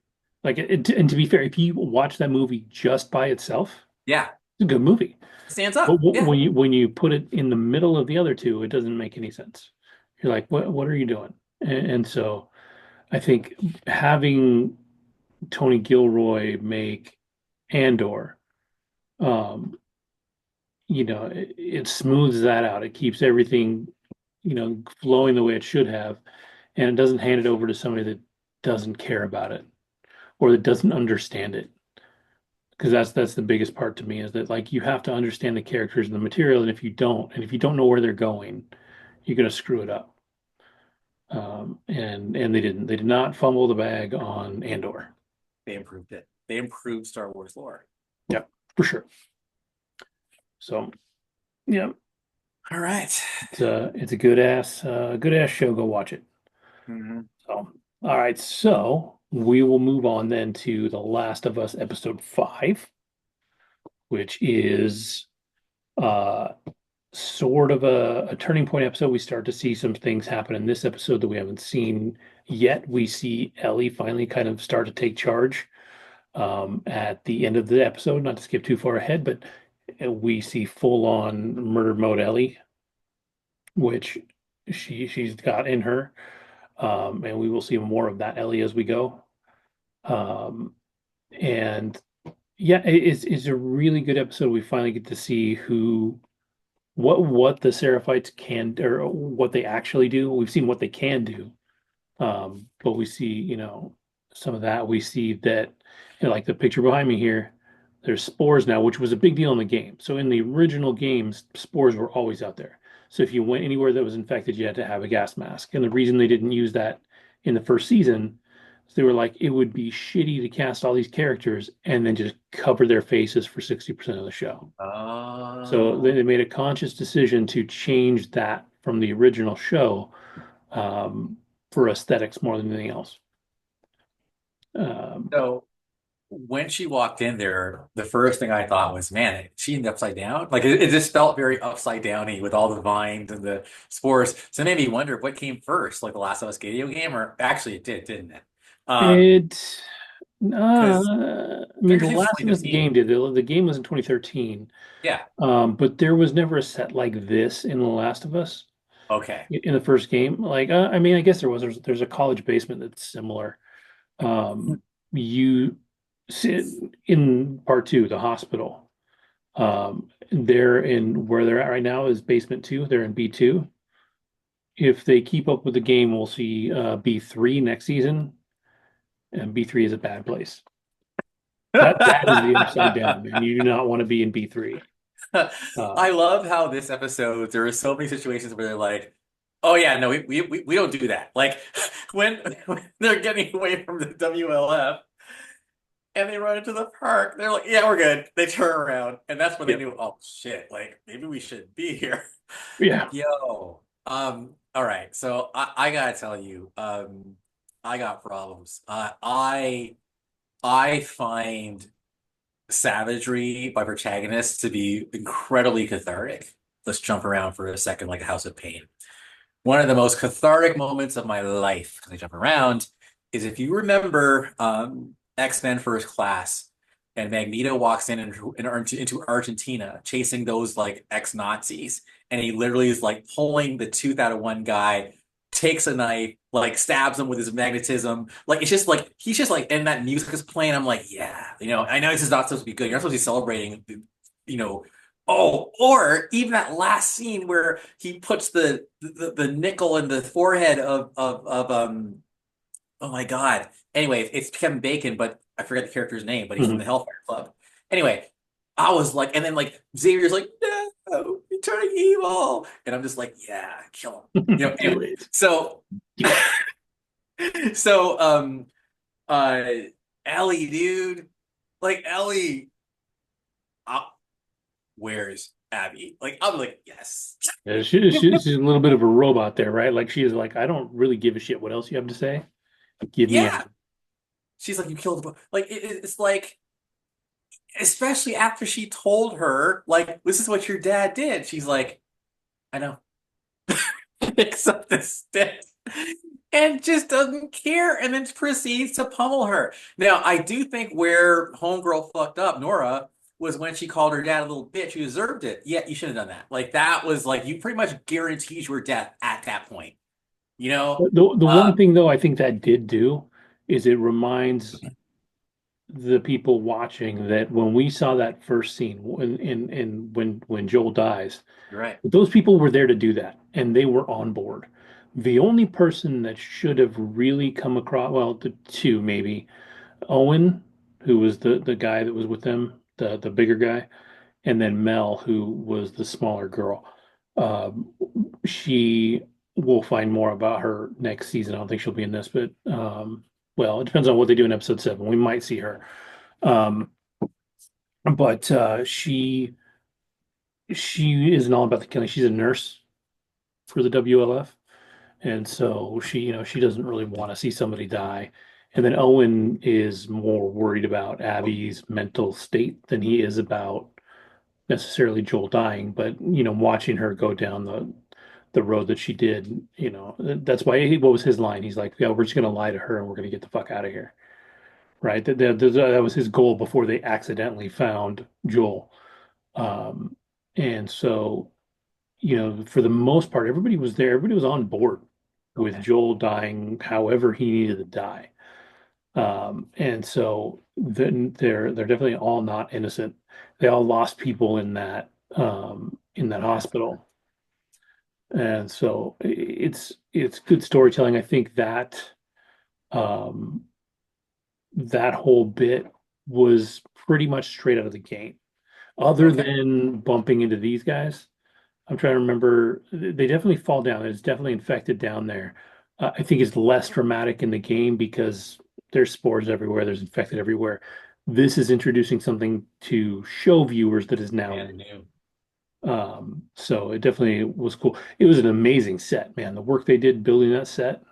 Like, and to be fair, if you watch that movie just by itself, yeah, it's a good movie. stands But up. Yeah. when you put it in the middle of the other two, it doesn't make any sense. You're like, what are you doing? And so I think having Tony Gilroy make Andor, um, it smooths that out. It keeps everything, flowing the way it should have, and it doesn't hand it over to somebody that doesn't care about it or that doesn't understand it. Because that's the biggest part to me is that like you have to understand the characters and the material, and if you don't know where they're going, you're gonna screw it up. And they didn't. They did not fumble the bag on Andor. They improved it. They improved Star Wars lore. Yeah, for sure. So yeah, All right. it's a good ass show. Go watch it. Mhm. So all right, so we will move on then to The Last of Us episode 5, which is uh sort of a turning point episode. We start to see some things happen in this episode that we haven't seen yet. We see Ellie finally kind of start to take charge at the end of the episode. Not to skip too far ahead, but we see full on murder mode Ellie, which she's got in her, and we will see more of that Ellie as we go. Um, and yeah, it's a really good episode. We finally get to see what the Seraphites can or what they actually do. We've seen what they can do, but we see some of that. We see that like the picture behind me here. There's spores now, which was a big deal in the game. So in the original games, spores were always out there. So if you went anywhere that was infected, you had to have a gas mask. And the reason they didn't use that in the first season is they were like, it would be shitty to cast all these characters and then just cover their faces for 60% of the show. So Oh. they made a conscious decision to change that from the original show for aesthetics more than anything else. Um, So when she walked in there, the first thing I thought was, man, is she in the upside down? Like it just felt very upside downy with all the vines and the spores. So it made me wonder what came first, like the Last of Us video game, or actually it did, didn't it? it, Because I mean, Stranger The Things was Last of Us 2015. game did. The game was in 2013, Yeah. but there was never a set like this in The Last of Us Okay. in the first game. Like, I mean, I guess there's a college basement that's similar. You sit in part two, the hospital. They're in where they're at right now is basement two. They're in B2. If they keep up with the game, we'll see B3 next season, and B3 is a bad place. That is the upside down, man. You do not want to be in B3. Uh, I love how this episode, there are so many situations where they're like, oh yeah, no, we don't do that. Like when they're getting away from the WLF and they run into the park, they're like, yeah, we're good. They turn around. And that's when they yep. knew, oh shit, like maybe we should be here. Yeah. Yo. All right. So I gotta tell you, I got problems. I find savagery by protagonists to be incredibly cathartic. Let's jump around for a second like a House of Pain. One of the most cathartic moments of my life, because I jump around, is if you remember X-Men First Class, and Magneto walks into Argentina chasing those like ex-Nazis, and he literally is like pulling the tooth out of one guy, takes a knife, like stabs him with his magnetism. Like it's just like he's just like, and that music is playing. I'm like, yeah, I know this is not supposed to be good. You're not supposed to be celebrating, you know. Oh, or even that last scene where he puts the nickel in the forehead of oh my God. Anyway, it's Kevin Bacon, but I forget the character's name, but he's from the Mhm. Hellfire Club. Anyway, I was like, and then like Xavier's like, no, you're turning evil. And I'm just like, yeah, kill him. Anyway. Do it. So Do it. so uh Ellie, dude. Like Ellie, uh, where's Abby? Like I'm like, yes. Yeah, she's a little bit of a robot there, right? Like she is like, I don't really give a shit what else you have to say. Give me Yeah. Abby. She's like, you killed the boy. Like it's like, especially after she told her, like, this is what your dad did. She's like, I know. Picks up the stick and just doesn't care and then proceeds to pummel her. Now, I do think where Homegirl fucked up, Nora, was when she called her dad a little bitch who deserved it. Yeah, you should have done that. Like, that was like, you pretty much guaranteed your death at that point, you know? The one Um, thing though I think that did do is it reminds the people watching that when we saw that first scene when Joel dies, you're right. those people were there to do that and they were on board. The only person that should have really come across, well, the two maybe, Owen, who was the guy that was with them, the bigger guy, and then Mel, who was the smaller girl. Um, she We'll find more about her next season. I don't think she'll be in this, but well, it depends on what they do in episode 7. We might see her. Um, but she isn't all about the killing. She's a nurse for the WLF. And so she doesn't really want to see somebody die. And then Owen is more worried about Abby's mental state than he is about necessarily Joel dying, but watching her go down the road that she did, that's why what was his line? He's like, yeah, we're just gonna lie to her and we're gonna get the fuck out of here. Right? That was his goal before they accidentally found Joel. Um, and so for the most part, everybody was there. Everybody was on board with Okay. Joel dying however he needed to die. And so then they're definitely all not innocent. They all lost people in that Yeah. hospital. And so it's good storytelling. I think um, that whole bit was pretty much straight out of the game, other Okay. than bumping into these guys. I'm trying to remember. They definitely fall down. It's definitely infected down there. I think it's less dramatic in the game because there's spores everywhere. There's infected everywhere. This is introducing something to show viewers that is now And new. new. So it definitely was cool. It was an amazing set, man. The work they did building that set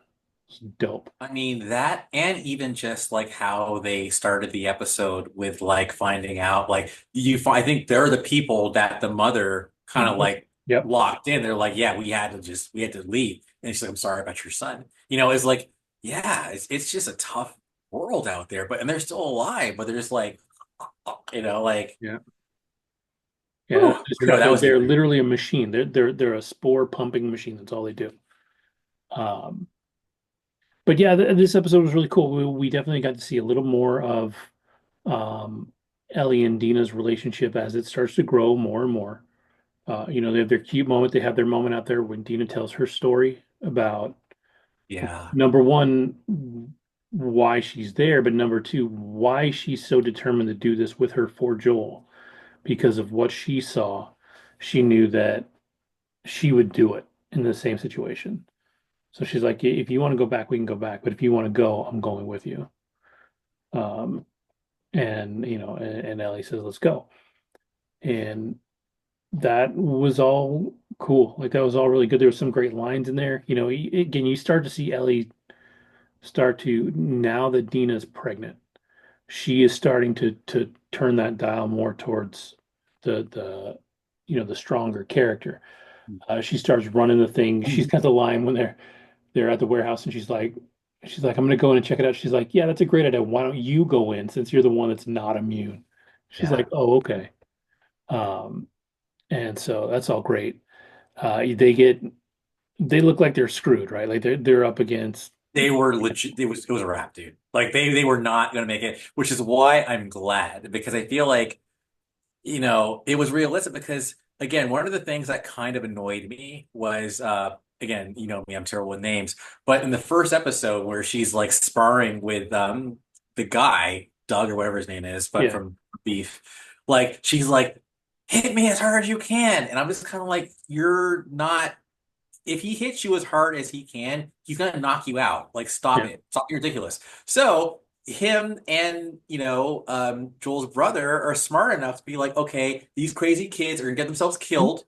was dope. I mean, that and even just like how they started the episode with like finding out, like I think they're the people that the mother kind of Mhm. like Yep. locked in. They're like, yeah, we had to leave. And she's like, I'm sorry about your son. It's like, yeah, it's just a tough world out there, but and they're still alive, but they're just like, like, Yeah. Yeah. whew, Just trapped. that was They're eerie. literally a machine. They're a spore pumping machine. That's all they do. Um, but yeah, this episode was really cool. We definitely got to see a little more of um, Ellie and Dina's relationship as it starts to grow more and more. They have their cute moment. They have their moment out there when Dina tells her story about Yeah. number one, why she's there, but number two, why she's so determined to do this with her for Joel. Because of what she saw, she knew that she would do it in the same situation. So she's like, if you want to go back, we can go back. But if you want to go, I'm going with you. Um, and Ellie says, let's go. And that was all cool. Like that was all really good. There was some great lines in there. Again, you start to see Ellie start to, now that Dina's pregnant, she is starting to turn that dial more towards the stronger character. She starts running the thing. She's got the line when they're at the warehouse and she's like, I'm gonna go in and check it out. She's like, yeah, that's a great idea. Why don't you go in since you're the one that's not immune? She's Yeah. like, oh, okay. Um, and so that's all great. They get they look like they're screwed, right? Like they're up against. They were legit. It was a wrap, dude. Like they were not gonna make it, which is why I'm glad because I feel like it was realistic because again, one of the things that kind of annoyed me was again, you know me, I'm terrible with names, but in the first episode where she's like sparring with the guy, Doug or whatever his name is, but Yeah. from Beef, like she's like, hit me as hard as you can. And I'm just kind of like, you're not if he hits you as hard as he can, he's gonna knock you out. Like, stop Yeah. it. Stop being ridiculous. So him and Joel's brother are smart enough to be like, okay, these crazy kids are gonna get themselves killed.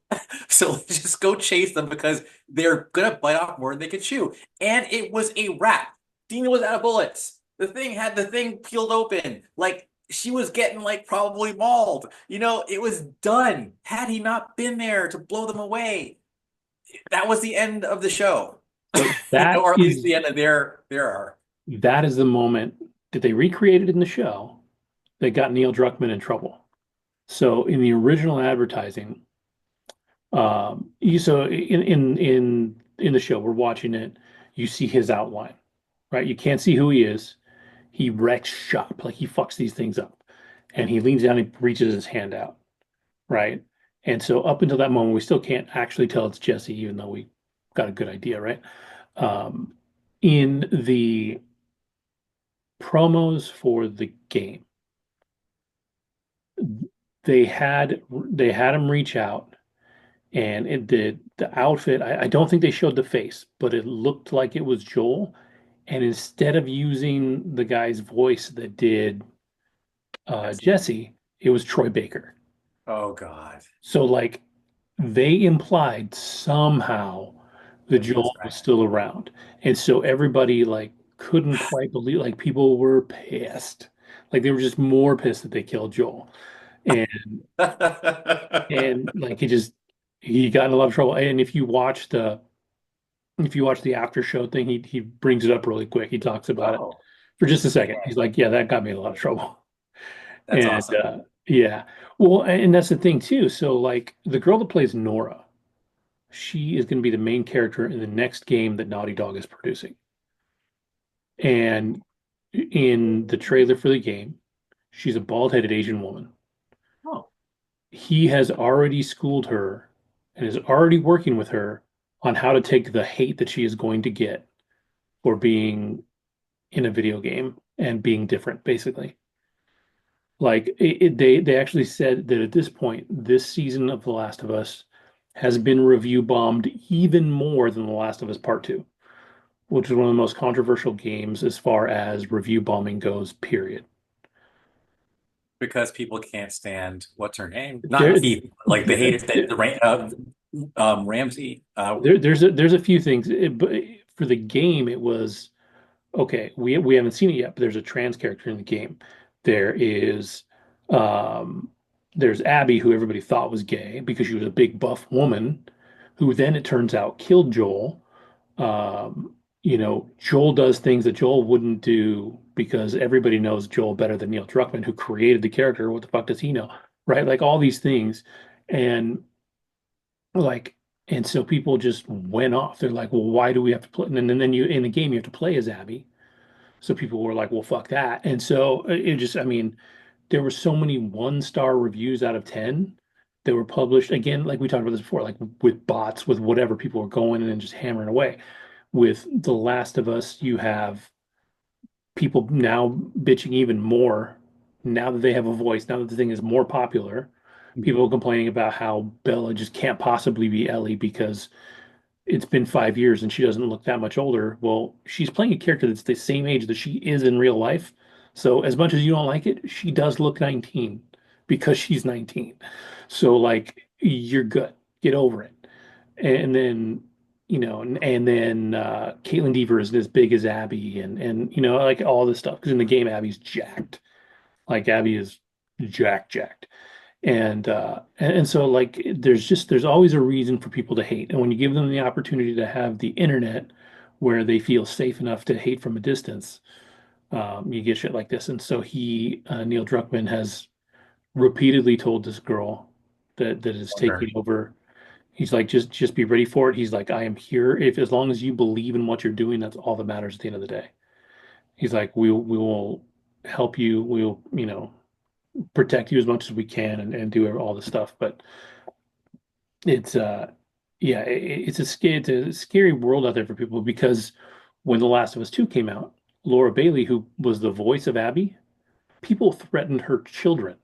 So let's just go chase them because they're gonna bite off more than they can chew. And it was a wrap. Dina was out of bullets. The thing peeled open. Like she was getting like probably mauled. It was done. Had he not been there to blow them away, that was the end of the show. So that Or at least is the end of their arc. that is the moment that they recreated in the show that got Neil Druckmann in trouble. So in the original advertising, so in the show, we're watching it, you see his outline, right? You can't see who he is. He wrecks shop, like he fucks these things up. And he leans down and reaches his hand out, right? And so up until that moment, we still can't actually tell it's Jesse, even though we got a good idea, right? Um, in the promos for the game, they had him reach out, and the outfit. I don't think they showed the face, but it looked like it was Joel. And instead of using the guy's voice that did Jesse. Jesse, it was Troy Baker. Oh God. So like they implied somehow the That he was Joel was back. still around. And so everybody like couldn't quite believe, like people were pissed. Like they were just more pissed that they killed Joel. And like he got in a lot of trouble. And if you watch the after show thing, he brings it up really quick. He talks about it Oh, for just a second. yeah. He's like, yeah, that got me in a lot of trouble. That's And awesome. yeah. Well, and that's the thing too. So like the girl that plays Nora, she is going to be the main character in the next game that Naughty Dog is producing. And in the trailer for the game, she's a bald-headed Asian woman. Oh, He has already schooled her and is already working with her on how to take the hate that she is going to get for being in a video game and being different, basically. Like they actually said that at this point, this season of The Last of Us has been review bombed even more than The Last of Us Part 2, which is one of the most controversial games as far as review bombing goes, period. because people can't stand what's her name? Not There, people, like the haters that there, Ramsey. there's a few things. But for the game, it was okay. We haven't seen it yet, but there's a trans character in the game. There is um there's Abby, who everybody thought was gay because she was a big buff woman, who then it turns out killed Joel. Joel does things that Joel wouldn't do because everybody knows Joel better than Neil Druckmann, who created the character. What the fuck does he know? Right? Like all these things. And like, and so people just went off. They're like, well, why do we have to play? And then you in the game, you have to play as Abby. So people were like, well, fuck that. And so it just, I mean, there were so many one-star reviews out of 10 that were published. Again, like we talked about this before, like with bots, with whatever, people were going and then just hammering away. With The Last of Us, you have people now bitching even more now that they have a voice, now that the thing is more popular. People complaining about how Bella just can't possibly be Ellie because it's been 5 years and she doesn't look that much older. Well, she's playing a character that's the same age that she is in real life. So as much as you don't like it, she does look 19 because she's 19. So like you're good. Get over it. And then Caitlin Deaver isn't as big as Abby and like all this stuff because in the game Abby's jacked. Like Abby is jacked. And so like there's always a reason for people to hate. And when you give them the opportunity to have the internet where they feel safe enough to hate from a distance, you get shit like this. And so Neil Druckmann has repeatedly told this girl that is taking over, He's like, just be ready for it. He's like, I am here. If as long as you believe in what you're doing, that's all that matters at the end of the day. He's like, we will help you. We'll, protect you as much as we can and do all the stuff. But it's yeah, it's a scary world out there for people because when The Last of Us 2 came out, Laura Bailey, who was the voice of Abby, people threatened her children.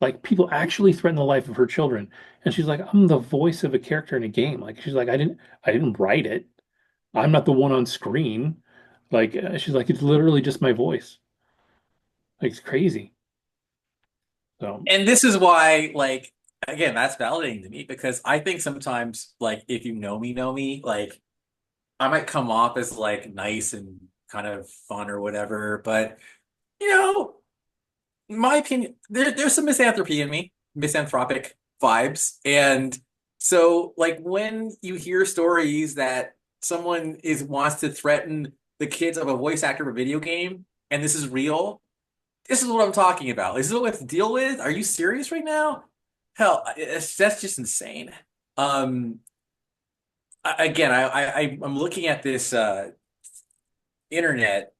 Like people actually threatened the life of her children. And she's like, I'm the voice of a character in a game. Like she's like, I didn't write it. I'm not the one on screen. Like she's like, it's literally just my voice. Like it's crazy. So And this is why, like, again, that's validating to me because I think sometimes, like, if you know me, like, I might come off as like nice and kind of fun or whatever, but you know, in my opinion, there's some misanthropy in me, misanthropic vibes. And so like when you hear stories that someone is wants to threaten the kids of a voice actor of a video game, and this is real, this is what I'm talking about. This is what we have to deal with. Are you serious right now? Hell, that's just insane. Um, again, I'm looking at this internet,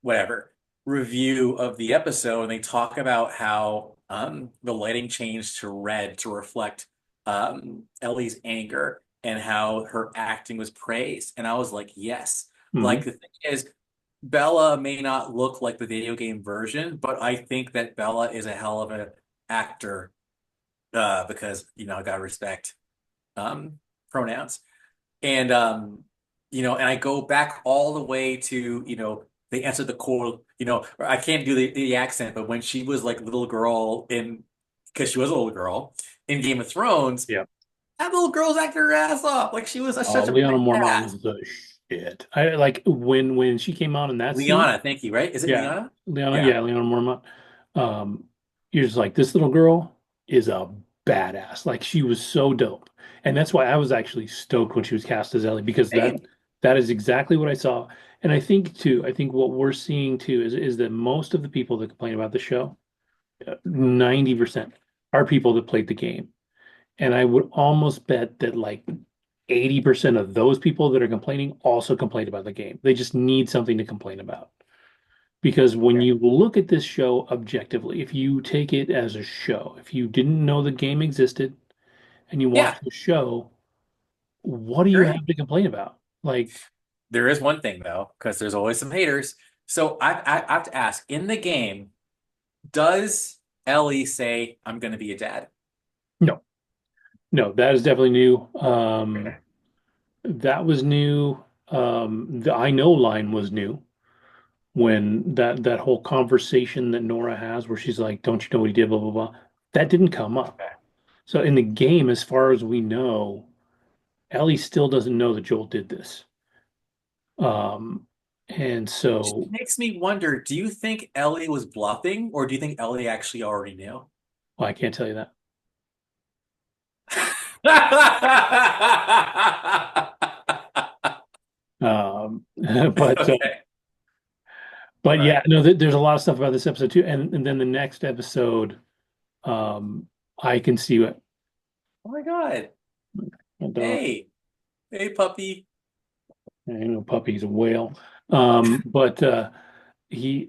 whatever, review of the episode, and they talk about how the lighting changed to red to reflect Ellie's anger and how her acting was praised. And I was like, yes. Like mhm. the thing is, Bella may not look like the video game version, but I think that Bella is a hell of an actor because I gotta respect um, pronouns. And and I go back all the way to, they answered the call, or I can't do the accent, but when she was like little girl because she was a little girl in Game of Thrones, Yeah. that little girl's acting her ass off. Like she was such a Leona Mormont badass. was the shit. I like when she came out in that scene. Liana, thank you, right? Is it Yeah, Liana? Leona. Yeah. Yeah, Leona Mormont. Um, you're just like this little girl is a badass. Like she was so dope, and that's why I was actually stoked when she was cast as Ellie because that Same. that is exactly what I saw. And I think too. I think what we're seeing too is that most of the people that complain about the show, 90% are people that played the game. And I would almost bet that like 80% of those people that are complaining also complain about the game. They just need something to complain about. Because when Okay. you look at this show objectively, if you take it as a show, if you didn't know the game existed and you Yeah, watch the show, what do you great. have to complain about? Like, There is one thing though, because there's always some haters. So I have to ask, in the game, does Ellie say, "I'm going to be a dad"? no, no, that is definitely new. Okay. That was new. The I know line was new when that whole conversation that Nora has where she's like, "Don't you know what he did?" Blah blah blah. That didn't come up. Okay. So in the game, as far as we know, Ellie still doesn't know that Joel did this. Um, and Which so makes me wonder, do you think Ellie was bluffing, or do you think Ellie actually already knew? well, I can't tell you that. But Okay. All yeah, right. no, there's a lot of stuff about this episode too, and then the next episode, um, I can see what Oh my God. my dog. Hey. Hey, puppy. I know puppy's a whale. But he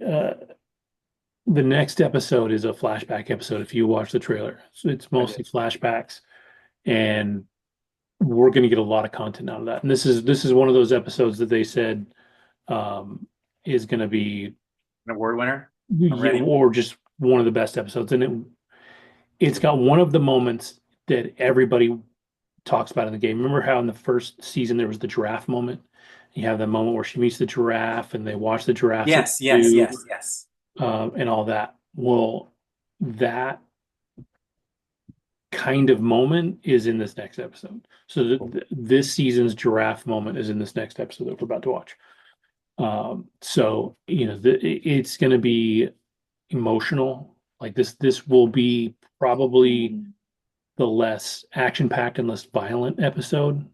the next episode is a flashback episode. If you watch the trailer, so it's I mostly did. flashbacks, and we're going to get a lot of content out of that. And this is one of those episodes that they said um, is going to be An award winner. I'm yeah, ready. or just one of the best episodes. And it's got one of the moments that everybody talks about in the game. Remember how in the first season there was the giraffe moment? You have that moment where she meets the giraffe and they watch the giraffe at Yes, yes, the yes, yes. zoo and all that. Well, that kind of moment is in this next episode. So this season's giraffe moment is in this next episode that we're about to watch. So it's going to be emotional. Like this will be probably the less action-packed and less violent episode,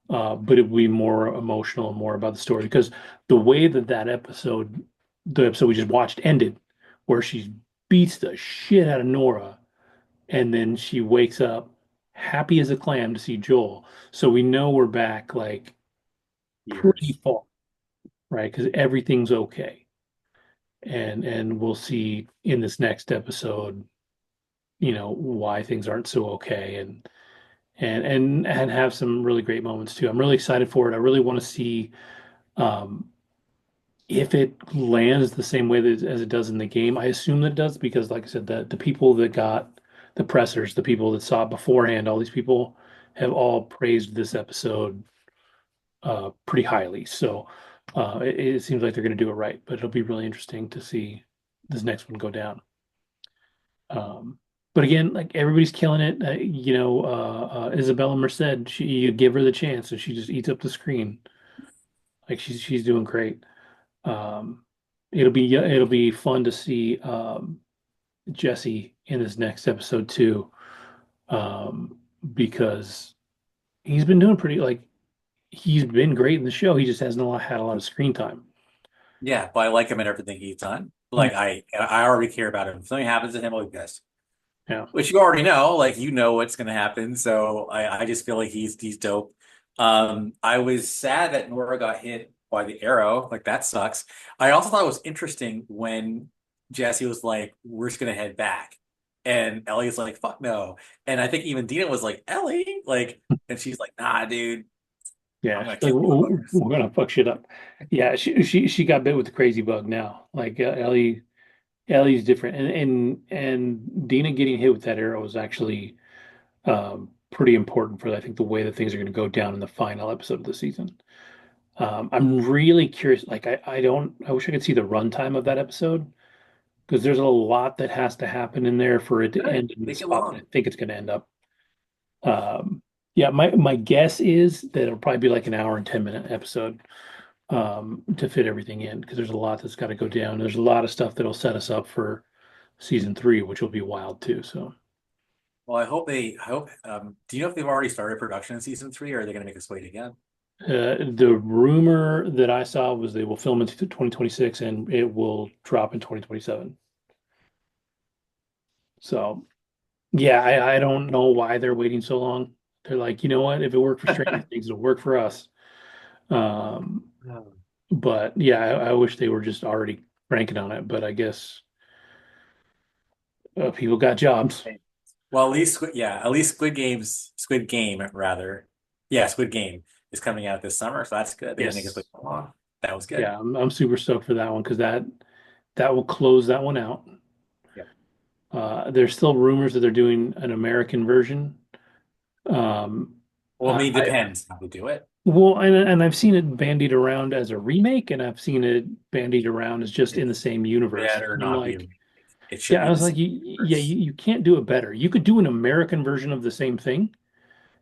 but it will be more emotional and more about the story because the way the episode we just watched ended, where she beats the shit out of Nora and then she wakes up happy as a clam to see Joel. So we know we're back like pretty Years. far, right? Because everything's okay. And we'll see in this next episode, why things aren't so okay and have some really great moments too. I'm really excited for it. I really want to see um if it lands the same way as it does in the game. I assume that it does because, like I said, the people that got the pressers, the people that saw it beforehand, all these people have all praised this episode pretty highly. So it seems like they're going to do it right, but it'll be really interesting to see this next one go down. Um, but again, like everybody's killing it. Isabella Merced, you give her the chance and she just eats up the screen. Like she's doing great. Um, it'll be fun to see Jesse in this next episode too, because he's been doing pretty like he's been great in the show. He just hasn't had a lot of screen time. Yeah, but I like him and everything he's done. Mm. Like I already care about him. If something happens to him, I'll be pissed. Yeah. Which you already know, like you know what's gonna happen. So I just feel like he's dope. I was sad that Nora got hit by the arrow. Like that sucks. I also thought it was interesting when Jesse was like, "We're just gonna head back," and Ellie's like, "Fuck no." And I think even Dina was like, "Ellie," like, and she's like, "Nah, dude, Yeah, I'm she's gonna like, kill you." we're gonna fuck shit up. Yeah, she got bit with the crazy bug now. Like Ellie's different, and Dina getting hit with that arrow was actually pretty important for I think the way that things are going to go down in the final episode of the season. I'm really curious. Like I wish I could see the runtime of that episode because there's a lot that has to happen in there for it to Good, end in the make it spot that I long. think it's going to end up. Um, yeah, my guess is that it'll probably be like an hour and 10-minute episode to fit everything in because there's a lot that's got to go down. There's a lot of stuff that'll set us up for season three, which will be wild too. So Well, I hope. Do you know if they've already started production in season three, or are they gonna make us wait again? the rumor that I saw was they will film in 2026 and it will drop in 2027. So yeah, I don't know why they're waiting so long. They're like, you know what? If it worked for Stranger Things, it'll work for us. Um, Oh. but yeah, I wish they were just already cranking on it. But I guess people got jobs. Well, at least at least Squid Game rather. Yeah, Squid Game is coming out this summer, so that's good. They didn't make us wait Yes. so long. That was good. Yeah, I'm super stoked for that one because that will close that one out. Yeah. There's still rumors that they're doing an American version. Um, Well, I I, mean, I depends how they do it. well, and I've seen it bandied around as a remake, and I've seen it bandied around as just in the It's same universe. better And I'm not be. like, It should yeah, be I in the was like, same yeah, universe. you can't do it better. You could do an American version of the same thing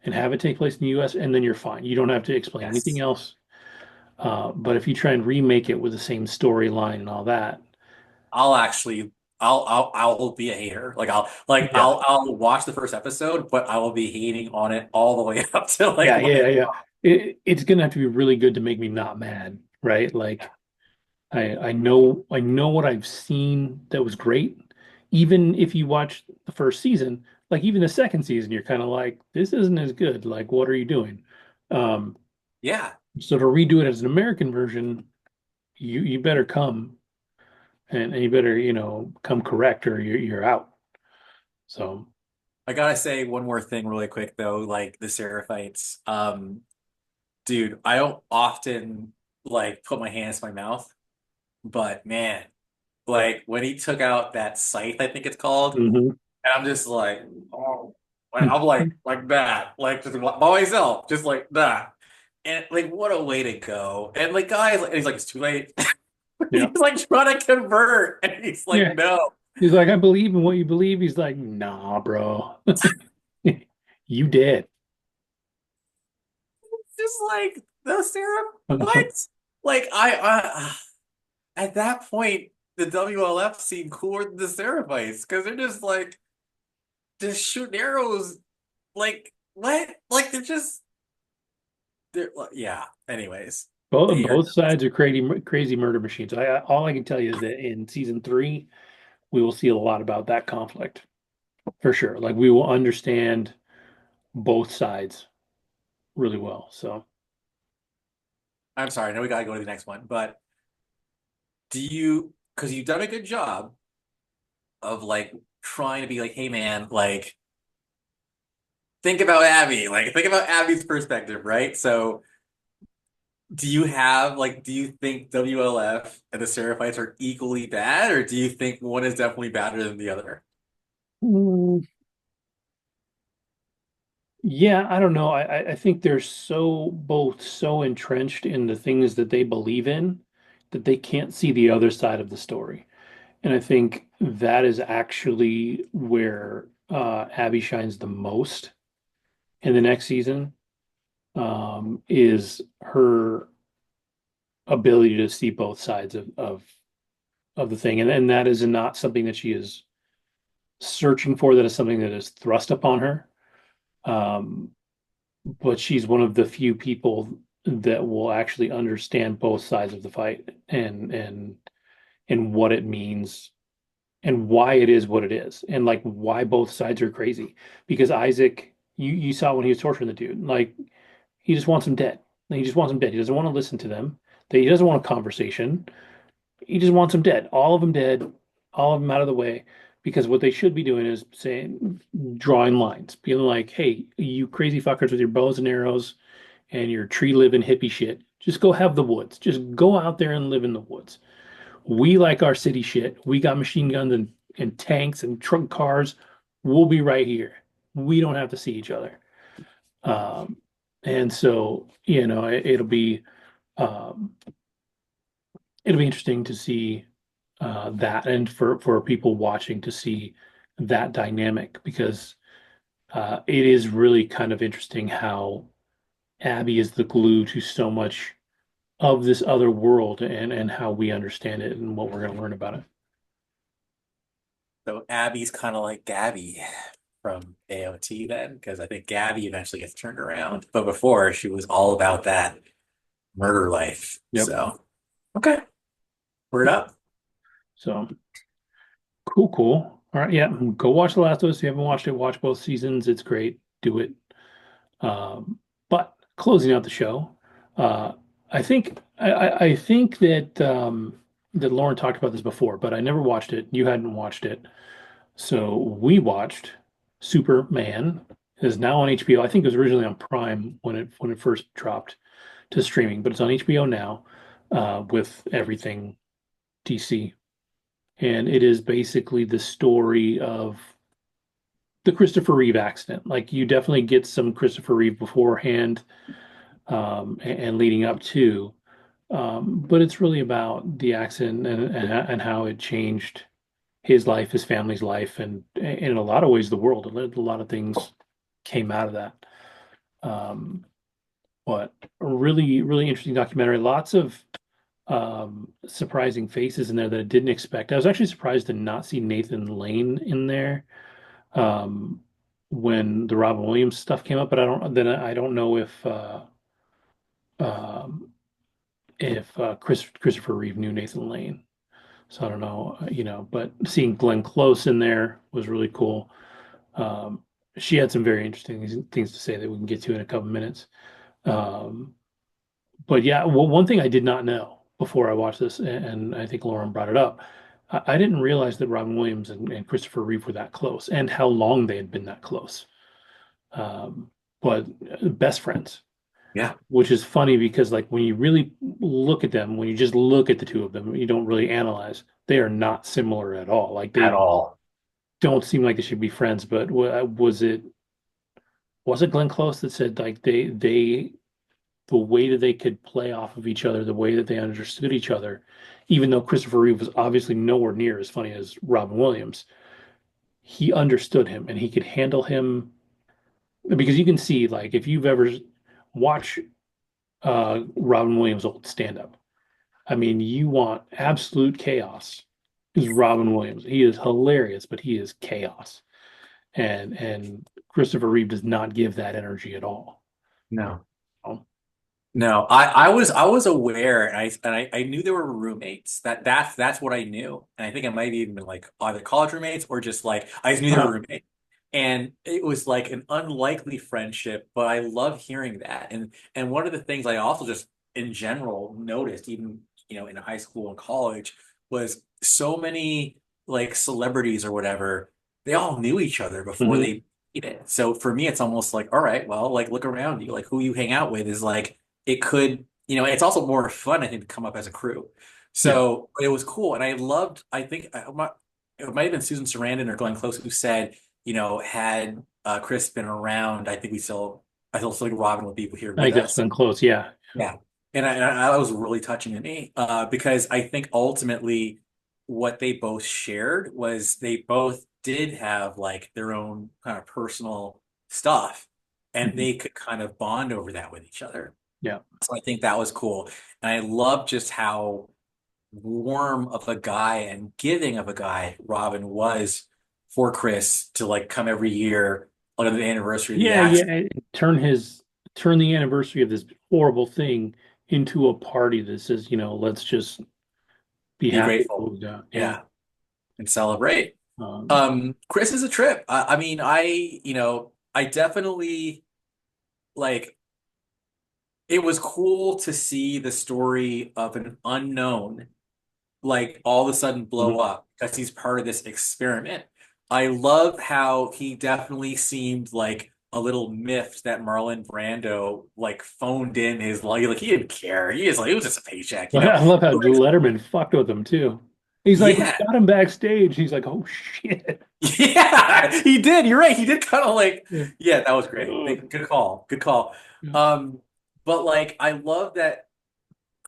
and have it take place in the U.S., and then you're fine. You don't have to explain anything Yes. else. But if you try and remake it with the same storyline and all that, I'll actually I'll be a hater. yeah, I'll watch the first episode, but I will be hating on it all the way up to yeah, when yeah, it yeah. It's gonna have to be really good to make me not mad, right? Like I know what I've seen that was great. Even if you watch the first season, like even the second season, you're kind of like, this isn't as good. Like, what are you doing? Um, yeah. so to redo it as an American version, you better come and you better, come correct or you're out. So, I gotta say one more thing really quick though, like the Seraphites. Dude, I don't often like put my hands to my mouth, but man, like when he took out that scythe, I think it's called, mhm. and I'm just like, oh, I'm like that, like just by myself, just like that, and like what a way to go! And like guys, and he's like, it's too late. Yeah. He's like trying to convert, and he's like, Yeah. no. He's like, I believe in what you believe. He's like, nah, bro. You did. Just like the Seraph, what? Like at that point, the WLF seemed cooler than the Seraphites because they're just like just shooting arrows. Like what? Like they're yeah. Anyways, Both they are both sides are crazy murder machines. All I can tell you is that in season three, we will see a lot about that conflict for sure. Like we will understand both sides really well. So, I'm sorry, I know we gotta go to the next one, but because you've done a good job of like trying to be like, hey man, like think about Abby, like think about Abby's perspective, right? So do you think WLF and the Seraphites are equally bad, or do you think one is definitely better than the other? mm, yeah, I don't know. I think they're so both so entrenched in the things that they believe in that they can't see the other side of the story. And I think that is actually where Abby shines the most in the next season, is her ability to see both sides of the thing. And that is not something that she is searching for, that is something that is thrust upon her. Um, but she's one of the few people that will actually understand both sides of the fight and what it means and why it is what it is and like why both sides are crazy. Because Isaac, you saw when he was torturing the dude, like he just wants him dead. He just wants him dead. He doesn't want to listen to them. He doesn't want a conversation. He just wants them dead. All of them dead, all of them out of the way. Because what they should be doing is saying, drawing lines, being like, hey, you crazy fuckers with your bows and arrows and your tree living hippie shit, just go have the woods. Just go out there and live in the woods. We like our city shit. We got machine guns and tanks and truck cars. We'll be right here. We don't have to see each other. Um, and so, um, it'll be interesting to see that, and for people watching to see that dynamic, because it is really kind of interesting how Abby is the glue to so much of this other world, and how we understand it and what we're going to learn about it. So Abby's kind of like Gabby from AOT then, because I think Gabby eventually gets turned around. But before, she was all about that murder life. Yep. So, okay, word up. So cool, cool. All right, yeah, go watch The Last of Us. If you haven't watched it, watch both seasons. It's great. Do it. But closing out the show, uh, I think that that Lauren talked about this before, but I never watched it. You hadn't watched it, so we watched Superman. It is now on HBO. I think it was originally on Prime when it first dropped to streaming, but it's on HBO now, with everything DC, and it is basically the story of the Christopher Reeve accident. Like you definitely get some Christopher Reeve beforehand, and leading up to. But it's really about the accident and how it changed his life, his family's life, and in a lot of ways, the world. A lot of things came out of that. Um, but a really, really interesting documentary. Lots of surprising faces in there that I didn't expect. I was actually surprised to not see Nathan Lane in there, um, when the Robin Williams stuff came up, but I don't know um, if Christopher Reeve knew Nathan Lane. So I don't know, but seeing Glenn Close in there was really cool. Um, she had some very interesting things to say that we can get to in a couple minutes. Um, but yeah, well, one thing I did not know before I watched this, and I think Lauren brought it up, I didn't realize that Robin Williams and Christopher Reeve were that close, and how long they had been that close. Um, but best friends, Yeah, which is funny because like when you really look at them, when you just look at the two of them, you don't really analyze. They are not similar at all. Like at they all. don't seem like they should be friends. But was it Glenn Close that said like they the way that they could play off of each other, the way that they understood each other, even though Christopher Reeve was obviously nowhere near as funny as Robin Williams, he understood him and he could handle him, because you can see like if you've ever watched Robin Williams' old stand-up. I mean, you want absolute chaos. Is Robin Williams. He is hilarious, but he is chaos. And Christopher Reeve does not give that energy at all. No. Oh, No, I was aware, and I knew they were roommates. That's what I knew, and I think it might have even been like either college roommates or just like I just knew they were uh, roommates. And it was like an unlikely friendship, but I love hearing that. And one of the things I also just in general noticed, even in high school and college, was so many like celebrities or whatever, they all knew each other before Hmm. they meet it. So for me, it's almost like, all right, well, like look around you, like who you hang out with is like it could, it's also more fun, I think, to come up as a crew. Yeah. So it was cool, and I loved. I think it might have been Susan Sarandon or Glenn Close who said, had Chris been around, I still think Robin would be here I with think that's us. been close. Yeah. Yeah. And that was really touching to me because I think ultimately what they both shared was they both did have like their own kind of personal stuff and Mhm. they could kind of bond over that with each other. Yeah. So I think that was cool. And I love just how warm of a guy and giving of a guy Robin was for Chris to like come every year on the anniversary of the Yeah, yeah. accident. And turn the anniversary of this horrible thing into a party that says, let's just be Be happy. grateful. Yeah. Yeah. And celebrate. Um, Chris is a trip. I mean, I definitely like it was cool to see the story of an unknown like all of a sudden blow mhm. up because he's part of this experiment. I love how he definitely seemed like a little miffed that Marlon Brando like phoned in his like he didn't care. He was like it was just a paycheck, But I love how Whereas- Letterman fucked with him too. He's like, we Yeah. got him backstage. He's like, oh shit. Yeah, he did. You're right. He did kind of like, Yeah. yeah, that was great. Oh. Good call. Good call. Yeah. Um, but like I love that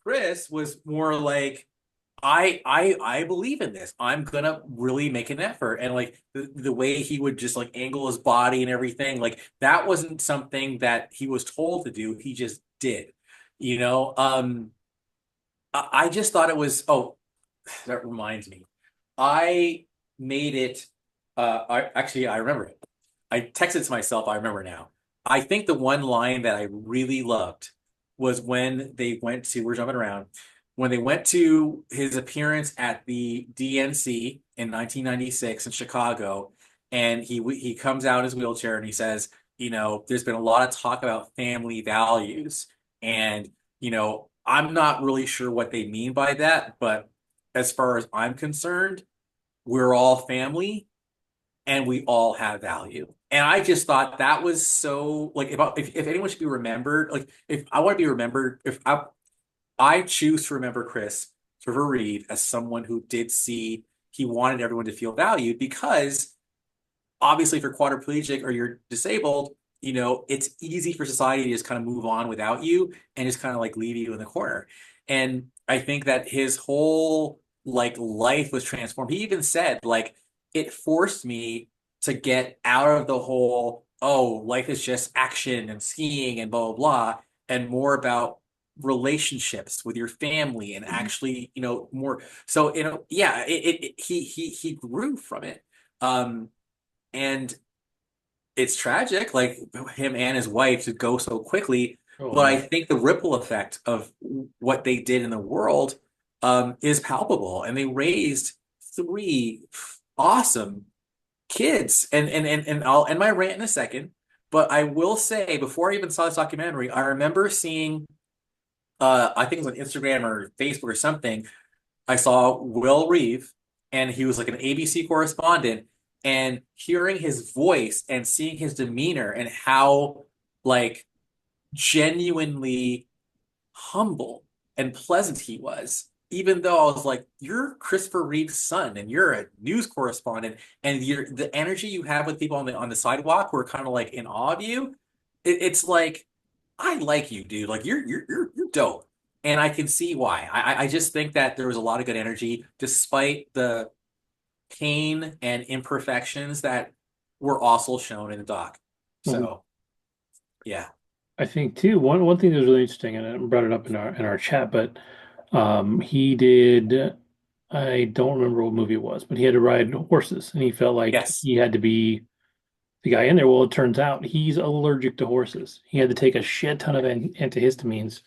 Chris was more like, I believe in this. I'm gonna really make an effort. And like the way he would just like angle his body and everything, like that wasn't something that he was told to do. He just did. You know, I just thought it was, oh, that reminds me. I made it. I remember it. I texted to myself. I remember now. I think the one line that I really loved was when they went to. We're jumping around. When they went to his appearance at the DNC in 1996 in Chicago, and he comes out in his wheelchair and he says, there's been a lot of talk about family values, and I'm not really sure what they mean by that, but as far as I'm concerned, we're all family and we all have value. And I just thought that was so like if anyone should be remembered, like if I want to be remembered, if I choose to remember Christopher Reeve as someone who did see he wanted everyone to feel valued because obviously if you're quadriplegic or you're disabled, it's easy for society to just kind of move on without you and just kind of like leave you in the corner. And I think that his whole like life was transformed. He even said like it forced me to get out of the whole, oh, life is just action and skiing and blah blah blah, and more about relationships with your family and actually, more. So, yeah, he grew from it. Um, and it's tragic, like him and his wife to go so quickly. Oh But I man. think the ripple effect of what they did in the world is palpable. And they raised three awesome kids. And I'll end my rant in a second. But I will say, before I even saw this documentary, I remember seeing, I think it was on Instagram or Facebook or something, I saw Will Reeve, and he was like an ABC correspondent, and hearing his voice and seeing his demeanor and how like genuinely humble and pleasant he was. Even though I was like, you're Christopher Reeve's son and you're a news correspondent, and the energy you have with people on the sidewalk who are kind of like in awe of you, it's like I like you, dude. Like you're dope. And I can see why. I just think that there was a lot of good energy despite the pain and imperfections that were also shown in the doc. Mhm. So yeah. I think too, one thing that was really interesting, and I brought it up in our chat, but he did, I don't remember what movie it was, but he had to ride horses and he felt like Yes. he had to be the guy in there. Well, it turns out he's allergic to horses. He had to take a shit ton of antihistamines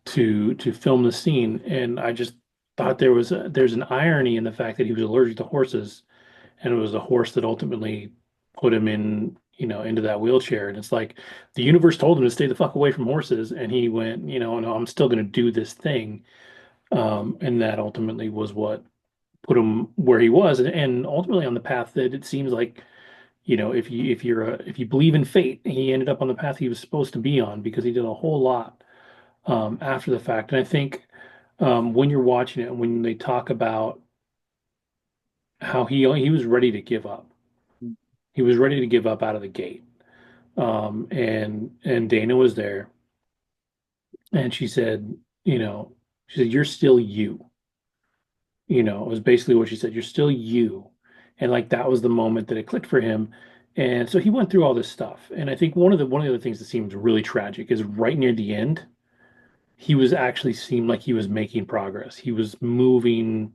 to film the scene, and I just thought there's an irony in the fact that he was allergic to horses, and it was the horse that ultimately put him in, into that wheelchair. And it's like the universe told him to stay the fuck away from horses, and he went, no, I'm still going to do this thing. And that ultimately was what put him where he was, and ultimately on the path that it seems like, if you believe in fate, he ended up on the path he was supposed to be on because he did a whole lot after the fact. And I think when you're watching it, when they talk about how he was ready to give up, he was ready to give up out of the gate. And Dana was there, and she said, "You're still you." It was basically what she said. You're still you. And like that was the moment that it clicked for him. And so he went through all this stuff. And I think one of the other things that seems really tragic is right near the end, he was actually seemed like he was making progress. He was moving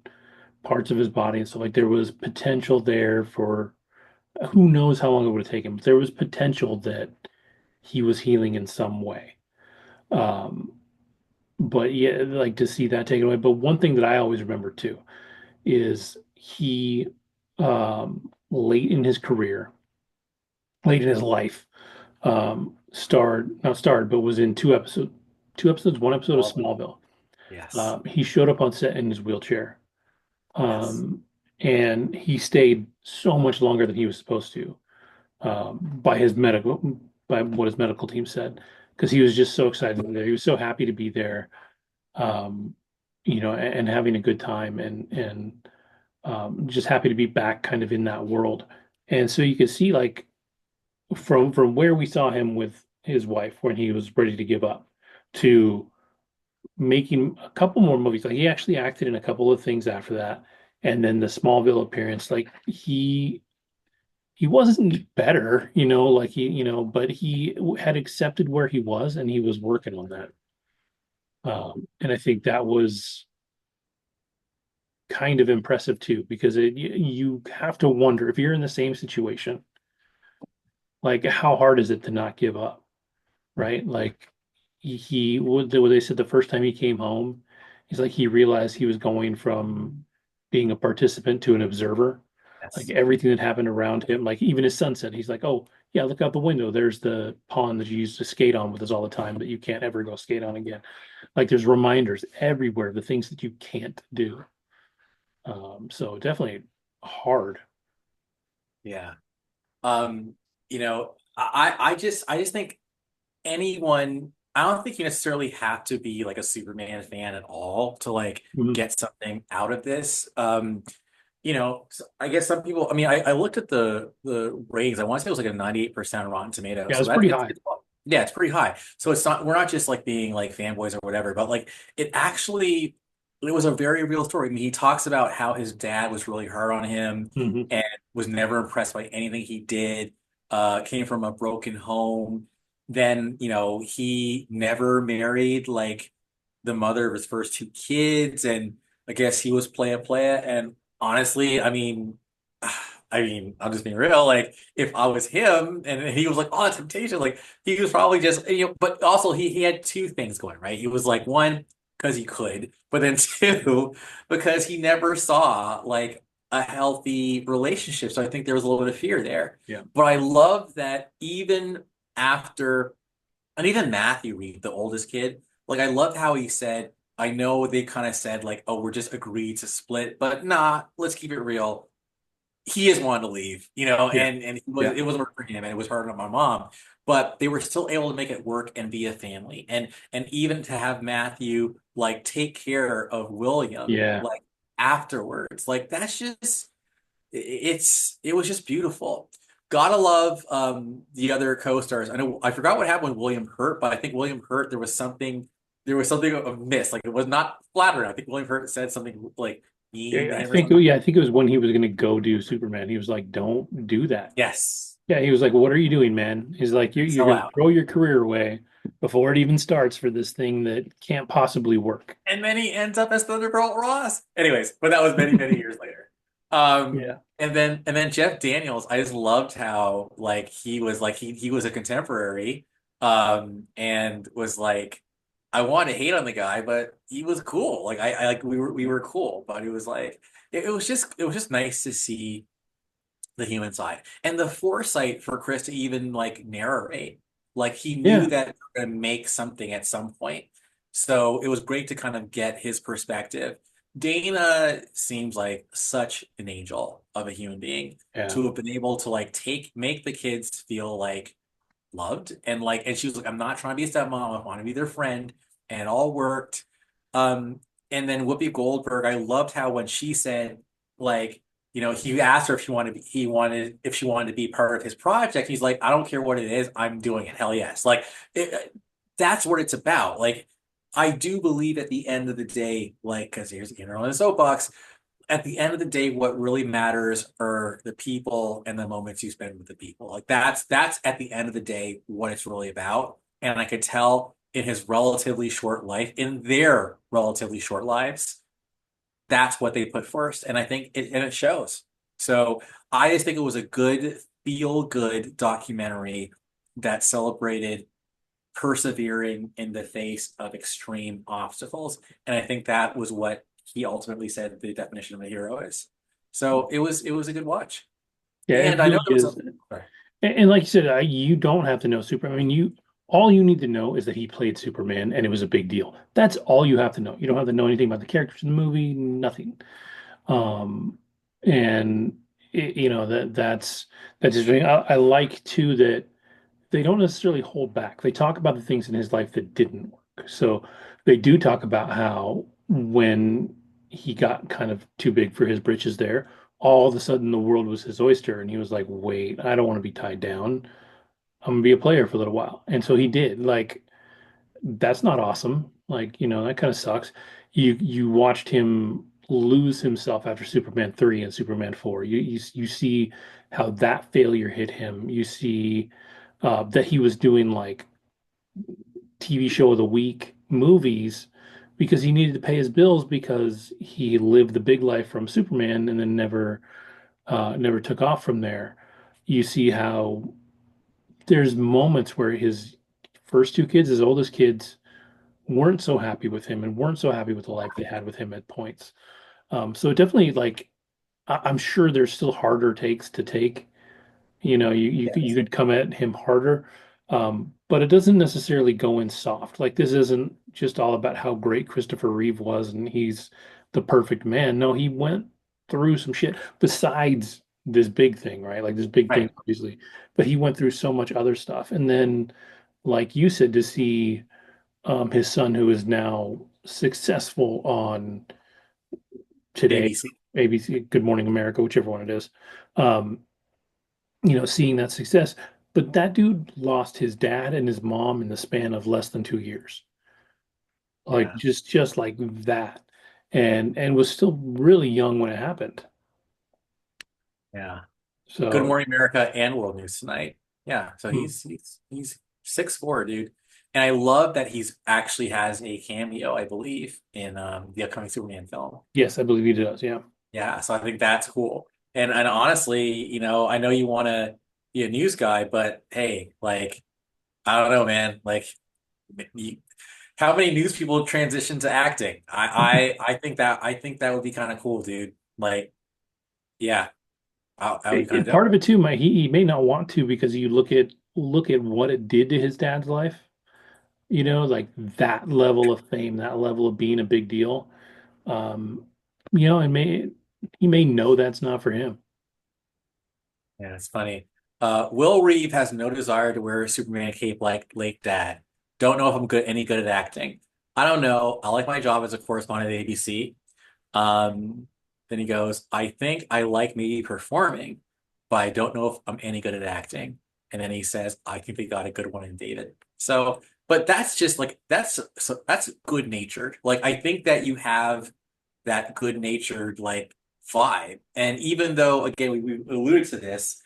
parts of his body. And so like there was potential there for who knows how long it would have taken, but there was potential that he was healing in some way. Um, but yeah, like to see that taken away. But one thing that I always remember too is he late in his career, late in his life, starred not starred, but was in one episode of All of it. Smallville. Yes. He showed up on set in his wheelchair, Yes. um, and he stayed so much longer than he was supposed to, by what his medical team said, because he was just so excited to be there. He was so happy to be there, um, and having a good time, and just happy to be back kind of in that world. And so you could see like from where we saw him with his wife when he was ready to give up to making a couple more movies. Like he actually acted in a couple of things after that. And then the Smallville appearance, like he wasn't better, like but he had accepted where he was and he was working on that. And I think that was kind of impressive too, because you have to wonder if you're in the same situation, like how hard is it to not give up, right? Like what they said the first time he came home, he's like he realized he was going from being a participant to an observer. Like Yes. everything that happened around him, like even his son said, he's like, "Oh yeah, look out the window. There's the pond that you used to skate on with us all the time that you can't ever go skate on again." Like there's reminders everywhere, the things that you can't do. So definitely hard. Yeah. Um, I just think I don't think you necessarily have to be like a Superman fan at all to like Mhm. get something out of this. I guess some people, I mean, I looked at the ratings. I want to say it was like a 98% on Rotten Tomatoes. Yeah, So it's pretty it's high. yeah, it's pretty high. So it's not we're not just like being like fanboys or whatever, but like it actually it was a very real story. I mean, he talks about how his dad was really hard on him Hmm. and was never impressed by anything he did. Came from a broken home. Then, he never married like the mother of his first two kids, and I guess he was playa. And honestly, I'm just being real. Like, if I was him and he was like, "Oh, temptation," like he was probably just, But also, he had two things going, right? He was like, one, because he could, but then two, because he never saw like a healthy relationship. So I think there was a little bit of fear there. Yeah. But I love that even after, and even Matthew Reed, the oldest kid, like I loved how he said, I know they kind of said like, oh, we're just agreed to split, but nah, let's keep it real. He just wanted to leave, Yeah. and Yeah. it wasn't working for him, and it was hard on my mom. But they were still able to make it work and be a family, and even to have Matthew like take care of William Yeah. like afterwards, like it was just beautiful. Gotta love the other co-stars. I forgot what happened with William Hurt, but I think William Hurt there was something amiss. Like it was not flattering. I think William Hurt said something like mean Yeah, to I him or think something. yeah, I think it was when he was gonna go do Superman. He was like, "Don't do that." Yes. Yeah, he was like, "What are you doing, man?" He's like, "You're Sell gonna out. throw your career away before it even starts for this thing that can't possibly work." And then he ends up as Thunderbolt Ross. Anyways, but that was many, many years later. Yeah. And then Jeff Daniels, I just loved how like he was a contemporary, and was like, I want to hate on the guy, but he was cool. Like I like we were cool, but it was like it was just nice to see the human side. And the foresight for Chris to even like narrate, like he knew Yeah, that they were going to make something at some point. So it was great to kind of get his perspective. Dana seems like such an angel of a human being yeah, to have been able to like make the kids feel like loved and she was like, I'm not trying to be a stepmom, I want to be their friend, and it all worked. Um, and then Whoopi Goldberg, I loved how when she said, like, he asked her if she wanted to be part of his project. He's like, I don't care what it is, I'm doing it. Hell yes. Like that's what it's about. Like, I do believe at the end of the day, like, because here's on the soapbox, at the end of the day, what really matters are the people and the moments you spend with the people. Like that's at the end of the day what it's really about. And I could tell in his relatively short life, in their relatively short lives, that's what they put first. And I think it shows. So I just think it was a good, feel good documentary that celebrated persevering in the face of extreme obstacles. And I think that was what he ultimately said the definition of a hero is. So it was a good watch. yeah. It And I know really there was a is. sorry. And like you said, you don't have to know Superman. I mean, you all you need to know is that he played Superman, and it was a big deal. That's all you have to know. You don't have to know anything about the characters in the movie, nothing. Um, and that's just I like too that they don't necessarily hold back. They talk about the things in his life that didn't work. So they do talk about how when he got kind of too big for his britches there, all of a sudden the world was his oyster, and he was like, "Wait, I don't want to be tied down. I'm gonna be a player for a little while." And so he did. Like that's not awesome. Like, that kind of sucks. You watched him lose himself after Superman 3 and Superman 4. You see how that failure hit him. You see that he was doing like TV show of the week movies because he needed to pay his bills because he lived the big life from Superman and then never took off from there. You see how there's moments where his first two kids, his oldest kids, weren't so happy with him and weren't so happy with the life they had with him at points. So it definitely like I'm sure there's still harder takes to take. You Yes. could come at him harder, but it doesn't necessarily go in soft. Like this isn't just all about how great Christopher Reeve was and he's the perfect man. No, he went through some shit besides this big thing, right? Like this big thing, Right. obviously, but he went through so much other stuff. And then, like you said, to see his son, who is now successful on Today, ABC. ABC, Good Morning America, whichever one it is, um, seeing that success. But that dude lost his dad and his mom in the span of less than 2 years, like Yeah. just like that, and was still really young when it happened. Yeah. Good So Morning America and World News Tonight. Yeah. So hmm, he's 6'4", dude. And I love that he's actually has a cameo, I believe, in the upcoming Superman film. yes, I believe he does. Yeah. Yeah, so I think that's cool. And honestly, I know you want to be a news guy, but hey, like I don't know, man. Like, you, how many news people transition to acting? I think that would be kind of cool, dude. Like, yeah, I would be kind of Part dope. of it too, he may not want to because you look at what it did to his dad's life. Like that level of fame, that level of being a big deal. Um, and he may know that's not for him. Yeah, it's funny. Will Reeve has no desire to wear a Superman cape like Lake Dad. Don't know if I'm any good at acting. I don't know. I like my job as a correspondent at ABC. Um, then he goes, I think I like maybe performing, but I don't know if I'm any good at acting. And then he says, I think they got a good one in David. So, but that's just like that's good natured. Like I think that you have that good natured like vibe. And even though again we alluded to this,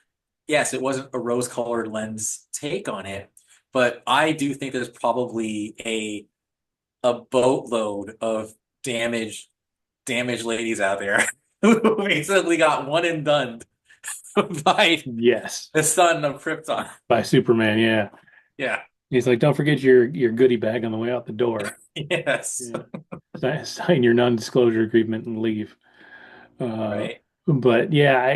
yes, it wasn't a rose colored lens take on it, but I do think there's probably a boatload of damaged damaged ladies out there who basically got one and done by Yes, the son of Krypton. by Superman. Yeah, Yeah. he's like, don't forget your goodie bag on the way out the door. Yes. Yeah, sign your non-disclosure agreement and leave. Uh, Right. but yeah,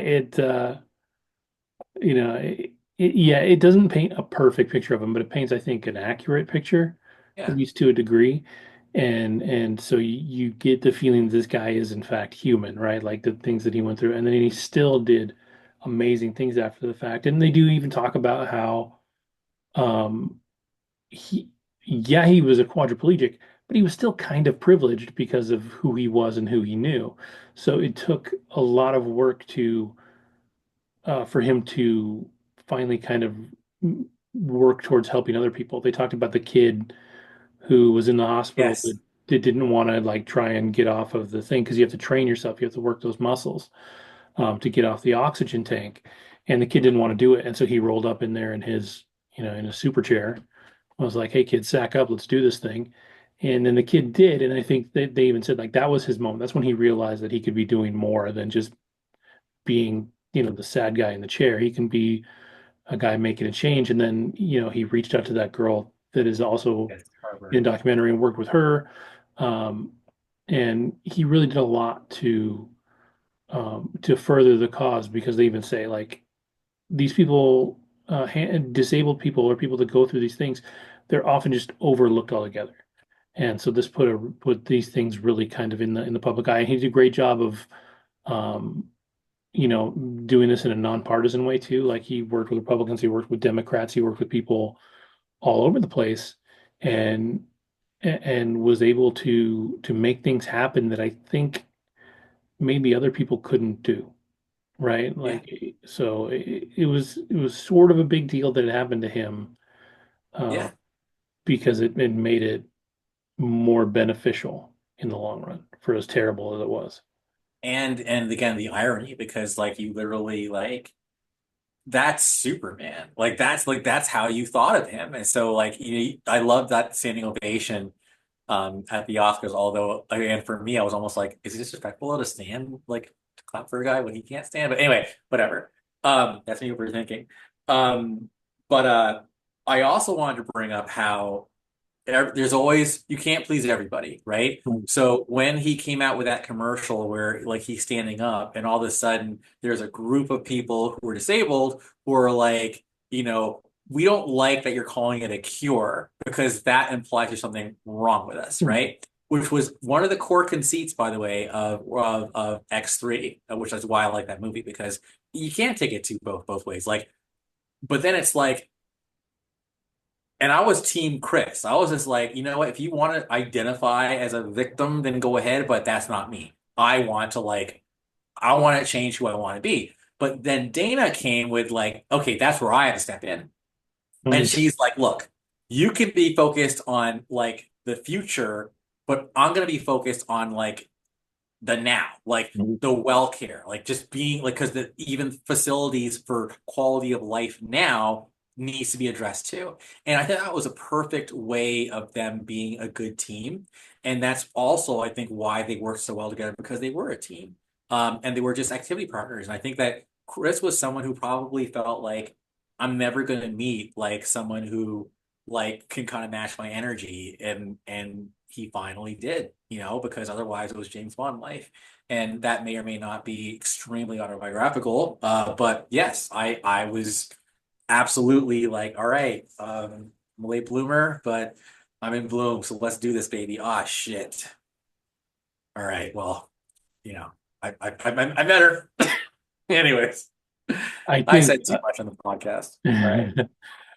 yeah, it doesn't paint a perfect picture of him, but it paints, I think, an accurate picture, at Yeah. least to a degree. And so you get the feeling this guy is in fact human, right? Like the things that he went through, and then he still did amazing things after the fact. And they do even talk about how um he yeah, he was a quadriplegic, but he was still kind of privileged because of who he was and who he knew. So it took a lot of work to for him to finally kind of work towards helping other people. They talked about the kid who was in the hospital Yes. that didn't want to like try and get off of the thing because you have to train yourself, you have to work those muscles to get off the oxygen tank, and the kid didn't want to do it, and so he rolled up in there in his in a super chair. I was like, "Hey kid, sack up, let's do this thing." And then the kid did, and I think they even said like that was his moment. That's when he realized that he could be doing more than just being, the sad guy in the chair. He can be a guy making a change. And then, he reached out to that girl that is also Yes. Harvard. in documentary and worked with her. Um, and he really did a lot to further the cause because they even say like these people, disabled people or people that go through these things, they're often just overlooked altogether. And so this put these things really kind of in the public eye. And he did a great job of um, doing this in a nonpartisan way too. Like he worked with Republicans, he worked with Democrats, he worked with people all over the place, and and was able to make things happen that I think maybe other people couldn't do. Right? Yeah. Like so, it was sort of a big deal that it happened to him, uh, Yeah. because it made it more beneficial in the long run for as terrible as it was. And again, the irony, because like you literally like that's Superman. Like that's how you thought of him. And so like I love that standing ovation at the Oscars, although again for me I was almost like, is it disrespectful to stand like to clap for a guy when he can't stand? But anyway, whatever. That's me overthinking. Um but I also wanted to bring up how there's always you can't please everybody, right? Mm. So when he came out with that commercial where like he's standing up and all of a sudden there's a group of people who are disabled who are like, we don't like that you're calling it a cure because that implies there's something wrong with us, Mm. right? Which was one of the core conceits, by the way, of X3, which is why I like that movie because you can't take it to both ways. Like, but then it's like and I was team Chris. I was just like, you know what? If you want to identify as a victim, then go ahead, but that's not me. I want to change who I want to be. But then Dana came with like, okay, that's where I have to step in. And Mm. she's like, look, you can be focused on like the future, but I'm going to be focused on like the now, like Mm. the well care, like just being like because the even facilities for quality of life now needs to be addressed too. And I think that was a perfect way of them being a good team. And that's also, I think, why they worked so well together because they were a team. And they were just activity partners. And I think that Chris was someone who probably felt like I'm never going to meet like someone who like can kind of match my energy and he finally did, because otherwise it was James Bond life. And that may or may not be extremely autobiographical. But yes, I was absolutely like, all right, I'm a late bloomer, but I'm in bloom, so let's do this, baby. Ah, shit. All right, well, you know, I met her. Anyways, I I think said too much on the podcast. All right.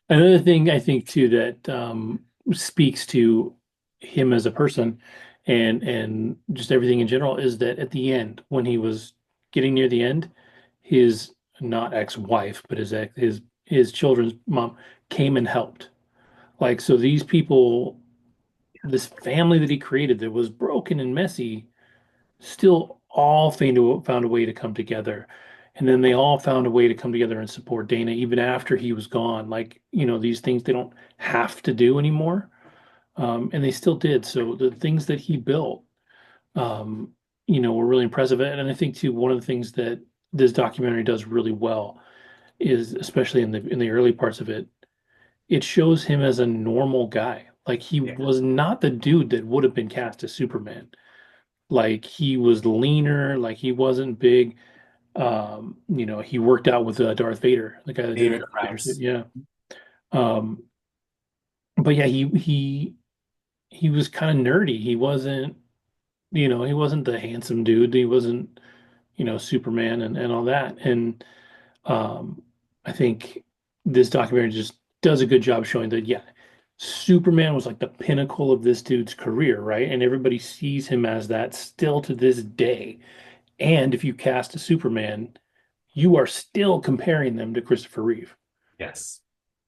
another thing I think too that speaks to him as a person and just everything in general is that at the end, when he was getting near the end, his not ex-wife, but his children's mom came and helped. Like so, these people, this family that he created that was broken and messy, still all found a way to come together. And then they all found a way to come together and support Dana even after he was gone. Like, these things they don't have to do anymore. And they still did. So the things that he built, um, were really impressive. And I think too, one of the things that this documentary does really well is, especially in the early parts of it, it shows him as a normal guy. Like he Yeah. was not the dude that would have been cast as Superman. Like he was leaner, like he wasn't big, He worked out with Darth Vader, the guy that did the David Darth Vader suit. Krause. Yeah. Um, but yeah, he was kind of nerdy. He wasn't the handsome dude. He wasn't, Superman and all that. And um, I think this documentary just does a good job showing that, yeah, Superman was like the pinnacle of this dude's career, right? And everybody sees him as that still to this day. And if you cast a Superman, you are still comparing them to Christopher Reeve. Yes.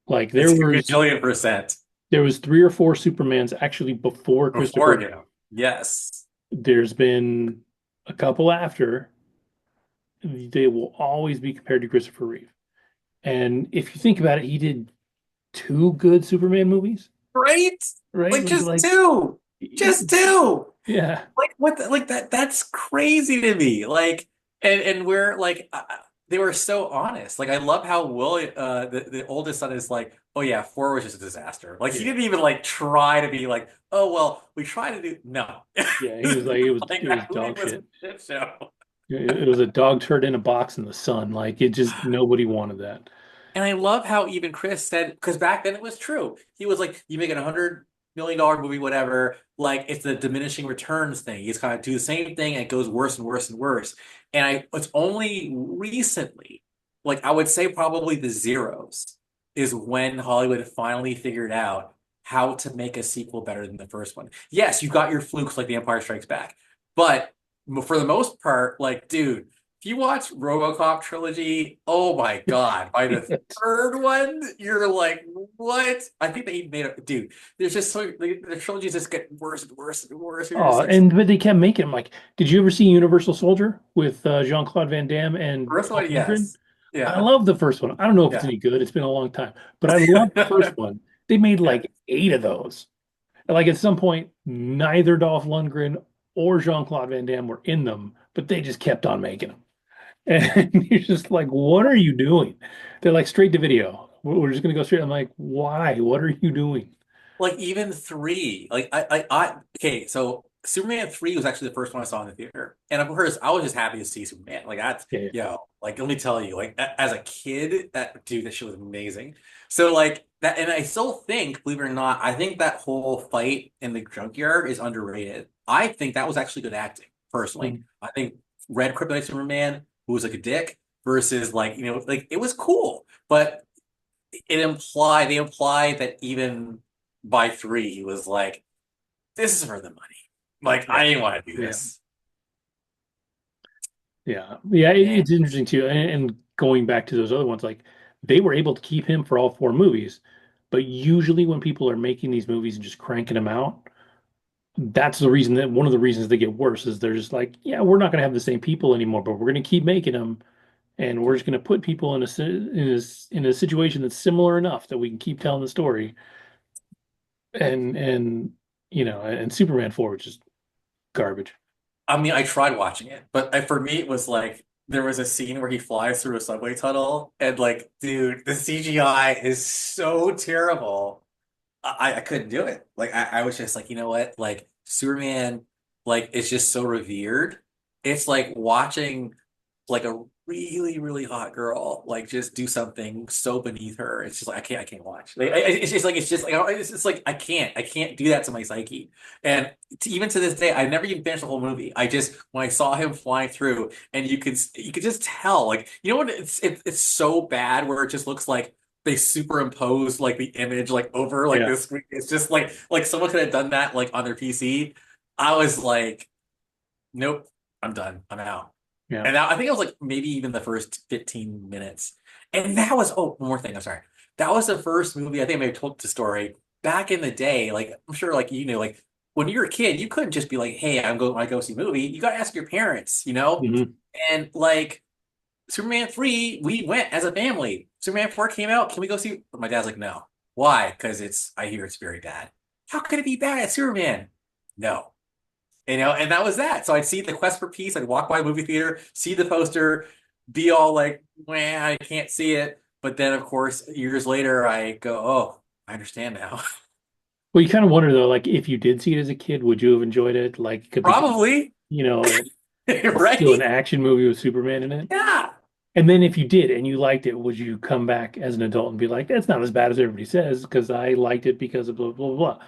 Like It's a gajillion percent there was three or four Supermans actually before Christopher before Reeve. him. Yes. There's been a couple after. They will always be compared to Christopher Reeve. And if you think about it, he did two good Superman movies, Right? right? Like just Like, two. Just two. yeah, Like like that's crazy to me. Like and we're like they were so honest. Like I love how Will the oldest son is like, "Oh yeah, 4 was just a disaster." Like he yeah, didn't even like try to be like, "Oh well, we try to do no." yeah. He was like, it Like was that movie dog was a shit. shit show. It was a dog turd in a box in the sun. Like it just nobody wanted that. And I love how even Chris said, because back then it was true. He was like, you make an $100 million movie, whatever, like it's the diminishing returns thing. He's kind of do the same thing and it goes worse and worse and worse. And it's only recently, like I would say probably the zeros, is when Hollywood finally figured out how to make a sequel better than the first one. Yes, you got your flukes like The Empire Strikes Back, but for the most part, like, dude, if you watch RoboCop trilogy, oh my God, by the third one, you're like, what? I think they made a dude. There's just so the trilogies just get worse and worse and worse. You're Oh, just like, and but they kept making them. Like, did you ever see Universal Soldier with Jean-Claude Van Damme and first Dolph one, Lundgren? yes, I yeah, love the first one. I don't know if it's yeah. any good. It's been a long time, but I love the first one. They made Yeah. like eight of those. And like at some point, neither Dolph Lundgren or Jean-Claude Van Damme were in them, but they just kept on making them. And you're just like, what are you doing? They're like straight to video. We're just gonna go straight. I'm like, why? What are you doing? Like even three, like okay, so Superman 3 was actually the first one I saw in the theater. And of course, I was just happy to see Superman. Like that's, Yeah. like let me tell you, like as a kid, that shit was amazing. So like that, and I still think, believe it or not, I think that whole fight in the junkyard is underrated. I think that was actually good acting, personally. Mhm. I think Red Kryptonite Superman, who was like a dick, versus like, like it was cool, but they implied that even by 3, he was like, this is for the money. Like, Yeah. I didn't want to do Yeah. this. Yeah. Yeah. And It's interesting too. And going back to those other ones, like they were able to keep him for all four movies. But usually when people are making these movies and just cranking them out, that's the reason that one of the reasons they get worse is they're just like, yeah, we're not going to have the same people anymore, but we're going to keep making them. And we're just going to put people in a situation that's similar enough that we can keep telling the story. And and Superman 4 was just garbage. I mean, I tried watching it, but for me, it was like there was a scene where he flies through a subway tunnel, and like, dude, the CGI is so terrible. I couldn't do it. Like, I was just like, you know what? Like, Superman, like, it's just so revered. It's like watching like a really, really hot girl like just do something so beneath her. It's just like I can't watch. Like, it's just like I can't do that to my psyche. And even to this day, I never even finished the whole movie. I just when I saw him flying through, and you could just tell, like what it's so bad where it just looks like they superimposed like the image like over like Yeah. this screen. It's just like someone could have done that like on their PC. I was like, nope, I'm done. I'm out. Yeah. And I think it was like maybe even the first 15 minutes. And that was, oh, one more thing. I'm sorry. That was the first movie. I think I may have told the story back in the day. Like, I'm sure, like, like when you were a kid, you couldn't just be like, hey, I go see a movie. You got to ask your parents, you know? Hmm. And like Superman 3, we went as a family. Superman 4 came out. Can we go see? My dad's like, no. Why? Because I hear it's very bad. How could it be bad? It's Superman. No. And that was that. So I'd see the Quest for Peace. I'd walk by the movie theater, see the poster, be all like, "Well, I can't see it." But then, of course, years later, I go, "Oh, I understand now." Well, you kind of wonder though, like if you did see it as a kid, would you have enjoyed it? Like, because Probably. you know, still an Right? action movie with Superman in it. Yeah. And then if you did and you liked it, would you come back as an adult and be like, that's not as bad as everybody says because I liked it because of blah, blah, blah.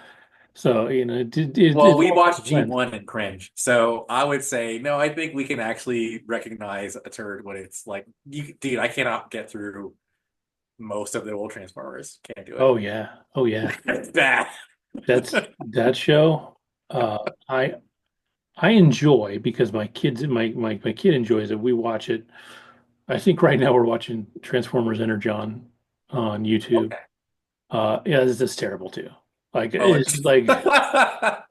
So, Well, it's we all watched blend. G1 and cringe. So I would say, no, I think we can actually recognize a turd when it's like, dude, I cannot get through most of the old Transformers. Can't do it. Oh yeah. Oh yeah. It's bad. That show. Uh, I I enjoy because my kid enjoys it. We watch it. I think right now we're watching Transformers Energon on YouTube. Okay. Yeah, this is terrible too. Like Oh, it's just like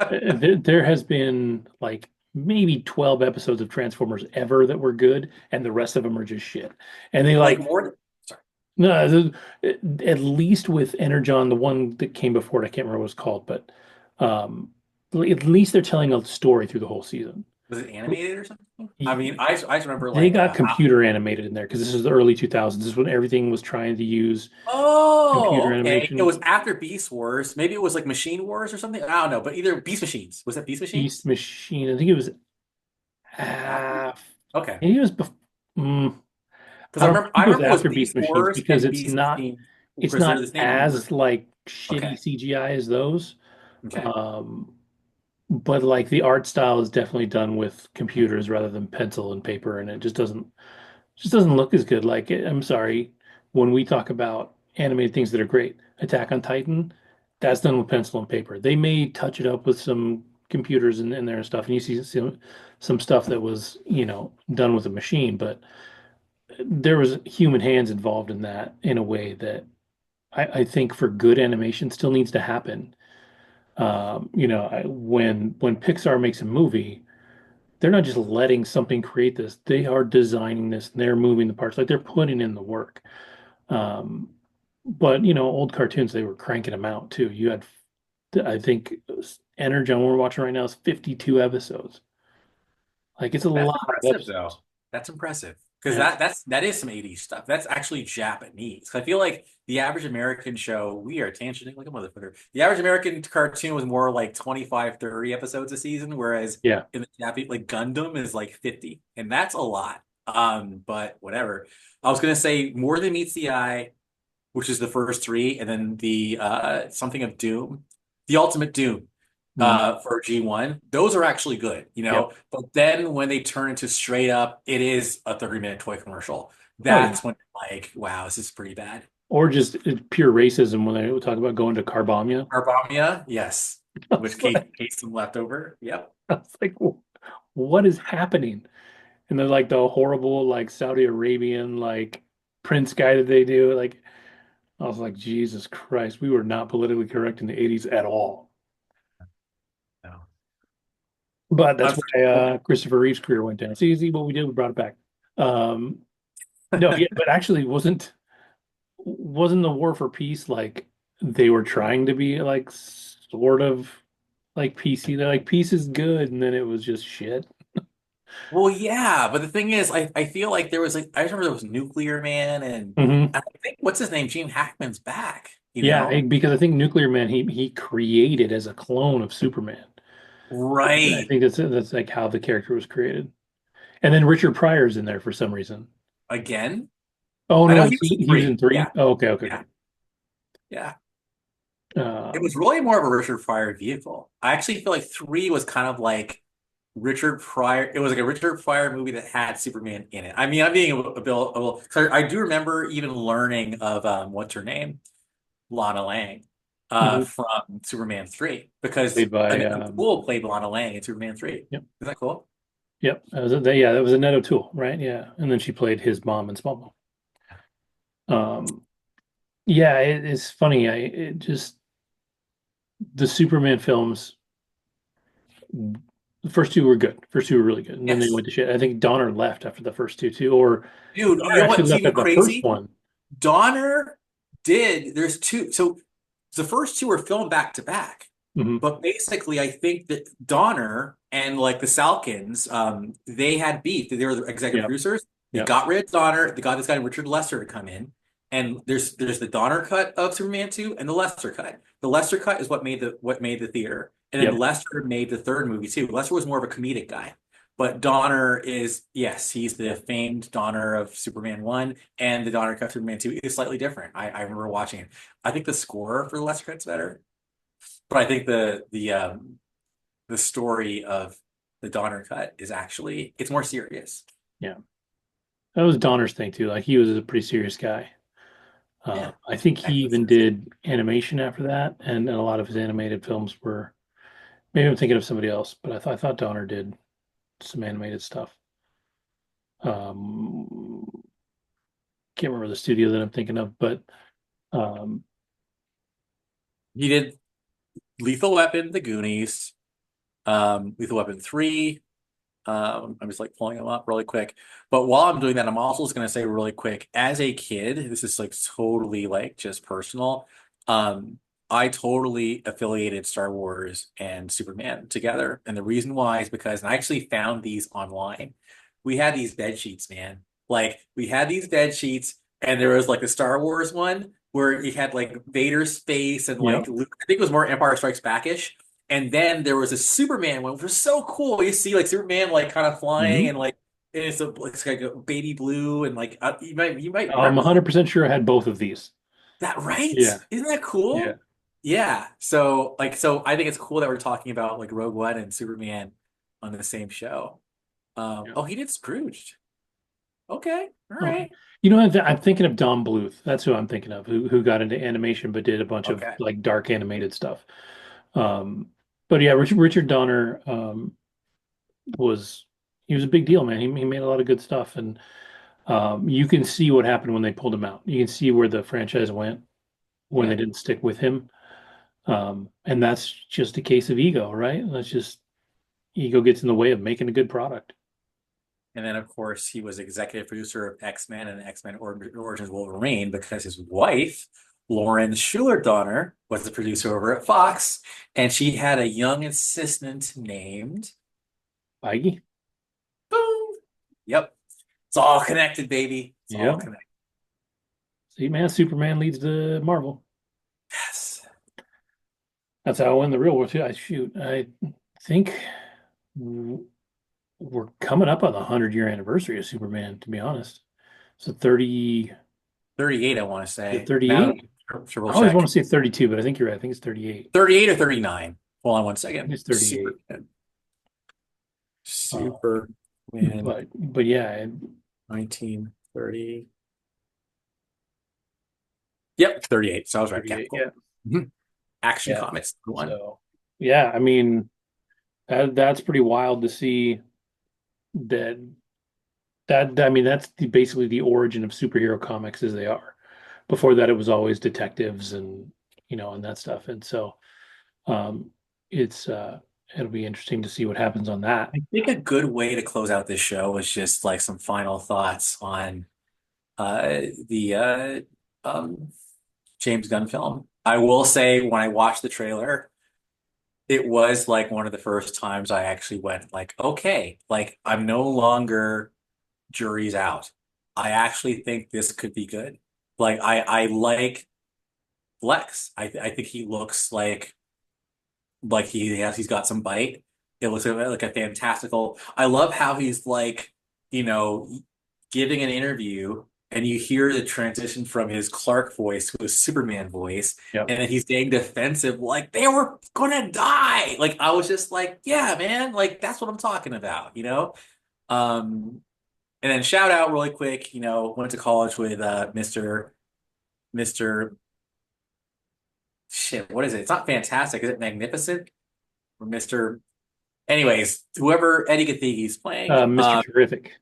there has been like maybe 12 episodes of Transformers ever that were good, and the rest of them are just shit. And they like like more. Sorry. no, at least with Energon, the one that came before it, I can't remember what it's called, but um, at least they're telling a story through the whole season. Was it animated or something? I mean, I just remember They like got computer animated in there because this is the early 2000s. This is when everything was trying to use computer oh, okay. It animation. was after Beast Wars. Maybe it was like Machine Wars or something. I don't know, but either Beast Machines. Was that Beast Beast Machines? Machine. I think it was After? uh, Okay. maybe it was bef mm, Because I don't I think it was remember it was after Beast Beast Machines Wars because and Beast Machines it's because they're not the same as universe. like shitty Okay. CGI as those. Okay. Um, but like the art style is definitely done with computers rather than pencil and paper, and it just doesn't look as good. Like I'm sorry, when we talk about animated things that are great, Attack on Titan, that's done with pencil and paper. They may touch it up with some computers in there and stuff, and you see some stuff that was, done with a machine, but there was human hands involved in that in a way that I think for good animation still needs to happen. When Pixar makes a movie, they're not just letting something create this. They are designing this and they're moving the parts, like they're putting in the work. Um, but old cartoons, they were cranking them out too. You had, I think, Energon we're watching right now is 52 episodes. Like it's a That's lot of impressive though. episodes. That's impressive. Because Yeah. that is some 80s stuff. That's actually Japanese. 'Cause I feel like the average American show, we are tangenting like a motherfucker. The average American cartoon was more like 25, 30 episodes a season, whereas Yeah. in the Japanese, like Gundam is like 50. And that's a lot. But whatever. I was gonna say More Than Meets the Eye, which is the first three, and then the something of Doom, the Ultimate Doom Mm. for G1. Those are actually good, Yep. But then when they turn into straight up, it is a 30-minute toy commercial. Oh yeah. That's when like, wow, this is pretty bad. Or just pure racism when they talk about going to Carbomia. Arbamia, yes. I With was like, case some leftover. Yep. I was like, what is happening? And they're like the horrible, like Saudi Arabian, like prince guy that they do. Like, I was like, Jesus Christ, we were not politically correct in the 80s at all. No. But that's why Unfortunately. Christopher Reeve's career went down. See what we did, we brought it back. Um, no, yeah, but actually wasn't the War for Peace like they were trying to be like sort of like PC? They're like peace is good, and then it was just shit. Well, yeah, but the thing is, I feel like there was like I remember there was Nuclear Man and Hmm. I think what's his name? Gene Hackman's back, you Yeah, know? because I think Nuclear Man he created as a clone of Superman. I Right. think that's like how the character was created. And then Richard Pryor's in there for some reason. Again? Oh I no, know he was in he was in three. three. Yeah. Oh, okay, okay, Yeah. okay. Yeah. It was Um, really more of a Richard Pryor vehicle. I actually feel like three was kind of like Richard Pryor. It was like a Richard Pryor movie that had Superman in it. I mean, I'm being so I do remember even learning of what's her name? Lana Lang mhm. from Superman 3 because Played by Annette O'Toole played Lana Lang in Superman 3. yep, Is that cool? yep. That was Annette O'Toole, right? Yeah, and then she played his mom in Smallville. Um, yeah, it's funny. The Superman films. The first two were good. First two were really good, and then they Yes. went to shit. I think Donner left after the first two too, or Dude, you Donner know actually what's left even after the first crazy? one. Donner there's two. So the first two were filmed back to back. Hmm. But basically, I think that Donner and like the Salkins, they had beef. They were the executive Yep, producers. They yep, got rid of Donner. They got this guy Richard Lester to come in. And there's the Donner cut of Superman 2 and the Lester cut. The Lester cut is what made the theater. And then yep. Lester made the third movie too. Lester was more of a comedic guy. But Donner is, yes, he's the famed Donner of Superman 1, and the Donner of Superman 2 is slightly different. I remember watching it. I think the score for the Lesser Cut's better, but I think the story of the Donner cut is actually it's more serious. Yeah. That was Donner's thing too. Like he was a pretty serious guy. Yeah. I think he Excellent. even did animation after that, and a lot of his animated films were. Maybe I'm thinking of somebody else, but I thought Donner did some animated stuff. Can't remember the studio that I'm thinking of, but um, He did Lethal Weapon, The Goonies, Lethal Weapon 3. I'm just like pulling them up really quick. But while I'm doing that, I'm also just gonna say really quick, as a kid, this is like totally like just personal. Um, I totally affiliated Star Wars and Superman together. And the reason why is because and I actually found these online. We had these bed sheets, man. Like we had these bed sheets, and there was like a Star Wars one where you had like Vader's face and yeah. like Luke, I think it was more Empire Strikes Back-ish. And then there was a Superman one, which was so cool. You see like Superman like kind of flying Hmm. and like and it's like a baby blue and like you might I'm remember that. 100% sure I had both of these. That right? Yeah, Isn't that yeah, cool? Yeah. So I think it's cool that we're talking about like Rogue One and Superman on the same show. yeah. Oh, he did Scrooged. Okay. All Okay. right. You know, I'm thinking of Don Bluth. That's who I'm thinking of, who got into animation but did a bunch of Okay. like dark animated stuff. Um, but yeah, Richard Donner was he was a big deal, man. He made a lot of good stuff, and you can see what happened when they pulled him out. You can see where the franchise went when they Yeah. didn't stick with him. And that's just a case of ego, right? That's just ego gets in the way of making a good product. And then, of course, he was executive producer of X-Men and X-Men Origins Wolverine because his wife, Lauren Schuler Donner, was the producer over at Fox, and she had a young assistant named Feige? Boom. Yep. It's all connected, baby. It's all Yeah. connected. See, man, Superman leads to Marvel. Yes. That's how I win the real world too. I think w- we're coming up on the 100-year anniversary of Superman, to be honest. So 30, 38, I want to is it say. Now, 38? triple I always want check. to say 32, but I think you're right. I think it's 38. 38 or 39. Hold on one I think second. it's 38. Superman. Uh, Superman but yeah, 1930. Yep, 38. So I was right. Yeah, 38. cool. Yeah. Mhm. Action Yeah. Comics one. So yeah, I mean that's pretty wild to see that I mean that's basically the origin of superhero comics as they are. Before that, it was always detectives and and that stuff. And so um, it's it'll be interesting to see what happens on that. I think a good way to close out this show is just like some final thoughts on the James Gunn film. I will say when I watched the trailer, it was like one of the first times I actually went like, okay, like I'm no longer jury's out. I actually think this could be good. Like I like Lex. I think he looks like he's got some bite. It looks like a fantastical. I love how he's like, you know, giving an interview and you hear the transition from his Clark voice to his Superman voice, Yep. and then he's getting defensive, like they were gonna die. Like I was just like, yeah, man, like that's what I'm talking about. And then shout out really quick, went to college with Mr. Shit, what is it? It's not fantastic. Is it magnificent? Or Mr. Anyways, whoever Eddie Gathie's playing, Mr. Terrific.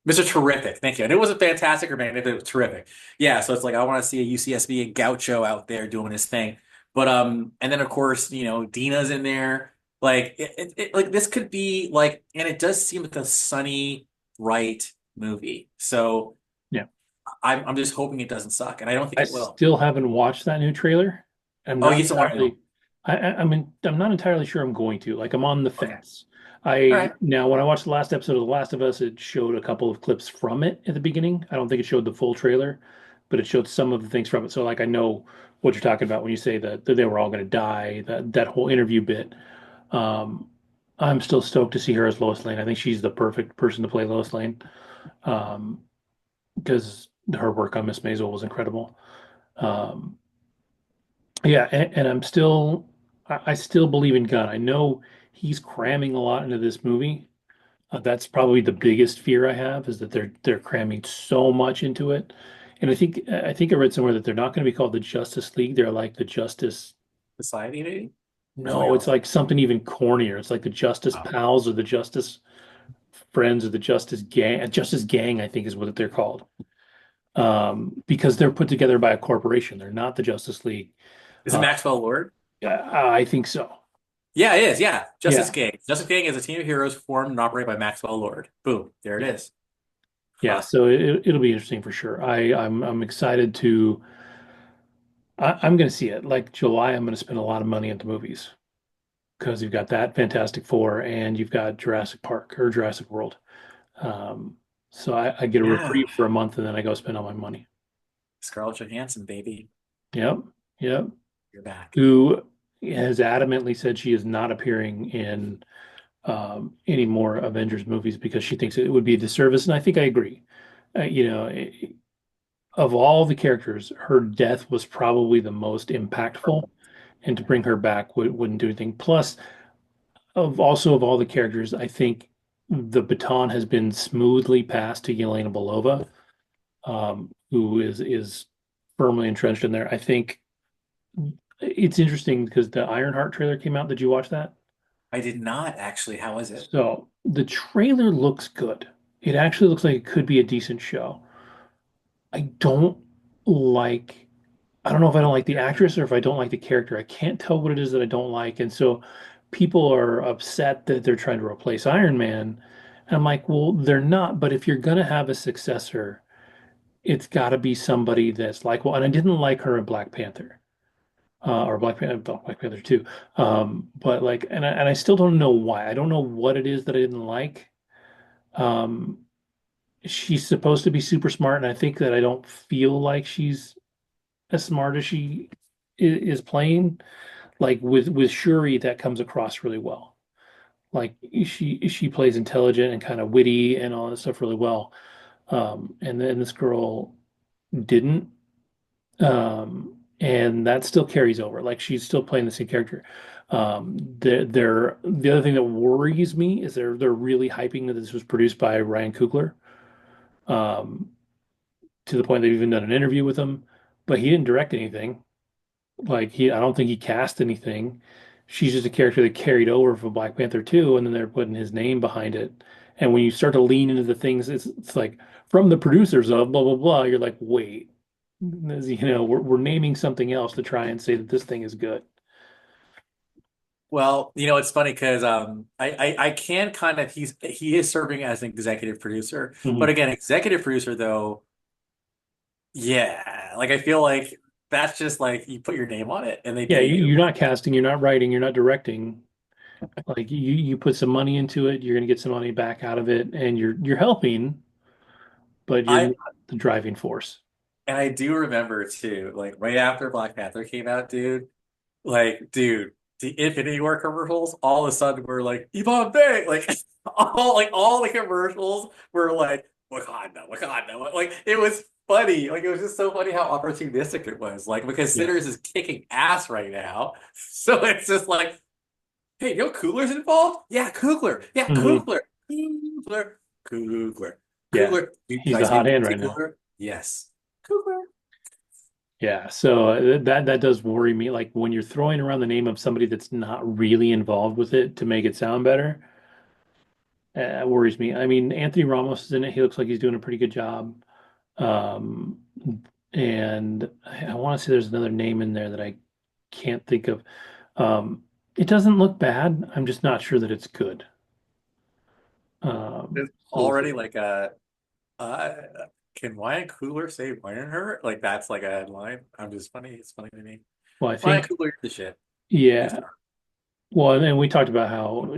Mr. Terrific. Thank you. And it wasn't fantastic or magnificent, it was terrific. Yeah, so it's like I want to see a UCSB and Gaucho out there doing his thing. But and then of course, Dina's in there. Like like this could be like, and it does seem like a sunny, bright movie. So Yeah. I'm just hoping it doesn't suck, and I don't think I it will. still haven't watched that new trailer. I'm Oh, not you still want to know? entirely. I'm not entirely sure I'm going to. Like I'm on the Okay. fence. All I right. now when I watched the last episode of The Last of Us, it showed a couple of clips from it at the beginning. I don't think it showed the full trailer, but it showed some of the things from it. So like I know what you're talking about when you say that they were all going to die. That whole interview bit. Um, I'm still stoked to see her as Lois Lane. I think she's the perfect person to play Lois Lane. Um, because her work on Miss Maisel was incredible. Um, yeah, and I still believe in Gunn. I know he's cramming a lot into this movie. That's probably the biggest fear I have is that they're cramming so much into it. And I think I read somewhere that they're not going to be called the Justice League. They're like the Justice. Society, maybe, or something No, it's else. like something even cornier. It's like the Justice Oh, Pals or the Justice Friends or the Justice Gang. Justice Gang, I think, is what they're called. Because they're put together by a corporation. They're not the Justice League. is it Uh, Maxwell Lord? I think so. Yeah, it is. Yeah, Justice Yeah. Gang. Justice Gang is a team of heroes formed and operated by Maxwell Lord. Boom, there it Yeah. is. Yeah. Huh. So it'll be interesting for sure. I'm excited to. I'm going to see it. Like July, I'm going to spend a lot of money at the movies because you've got that Fantastic Four and you've got Jurassic Park or Jurassic World. Um, so I get a Yeah, reprieve for a month and then I go spend all my money. Scarlett Johansson, baby, Yep. Yep. you're back. Who has adamantly said she is not appearing in any more Avengers movies because she thinks it would be a disservice. And I think I agree. Of all the characters, her death was probably the most impactful, and to bring her back wouldn't do anything. Plus, of all the characters, I think the baton has been smoothly passed to Yelena Belova, who is firmly entrenched in there. I think it's interesting because the Ironheart trailer came out. Did you watch that? I did not actually. How was it? So the trailer looks good. It actually looks like it could be a decent show. I don't like, I don't know if I don't like the actress or if I don't like the character. I can't tell what it is that I don't like. And so people are upset that they're trying to replace Iron Man. And I'm like, well, they're not. But if you're going to have a successor, it's got to be somebody that's like, well, and I didn't like her in Black Panther. Or Black Panther 2. But like, and I still don't know why. I don't know what it is that I didn't like. Um, she's supposed to be super smart, and I think that I don't feel like she's as smart as she is playing. Like with Shuri, that comes across really well. Like she plays intelligent and kind of witty and all that stuff really well. And then this girl didn't. And that still carries over. Like she's still playing the same character. The other thing that worries me is they're really hyping that this was produced by Ryan Coogler. Um, to the point they've even done an interview with him, but he didn't direct anything. I don't think he cast anything. She's just a character that carried over from Black Panther 2, and then they're putting his name behind it. And when you start to lean into the things, it's like from the producers of blah blah blah. You're like, wait, we're naming something else to try and say that this thing is good. Well, it's funny because I can kind of he is serving as an executive producer, but Mhm. again, executive producer though, yeah, like I feel like that's just like you put your name on it and they Yeah, pay you. you're not casting, you're not writing, you're not directing. Like you put some money into it, you're gonna get some money back out of it, and you're helping, but you're I not the driving force. And I do remember too, like right after Black Panther came out, dude. Like, dude, the Infinity War commercials all of a sudden were like Yvonne Bay, like all the commercials were like Wakanda, Wakanda. Like it was funny. Like it was just so funny how opportunistic it was. Like because Yeah. Sinners is kicking ass right now. So it's just like, hey, Coogler's involved? Yeah, Coogler. Yeah, Hmm. Coogler. Coogler. Coogler. Yeah. Coogler. You He's the guys hot need hand to see right now. Coogler? Yes. Coogler. Yeah. So that does worry me. Like when you're throwing around the name of somebody that's not really involved with it to make it sound better, it worries me. I mean, Anthony Ramos is in it. He looks like he's doing a pretty good job. Um, and I want to say there's another name in there that I can't think of. Um, it doesn't look bad. I'm just not sure that it's good. There's So we'll already see. like uh, can Ryan Coogler say Ironheart? Like that's like a headline. I'm just funny. It's funny to me. Well, I Ryan think, Coogler, you're the shit. You're yeah. the Well, and we talked about how,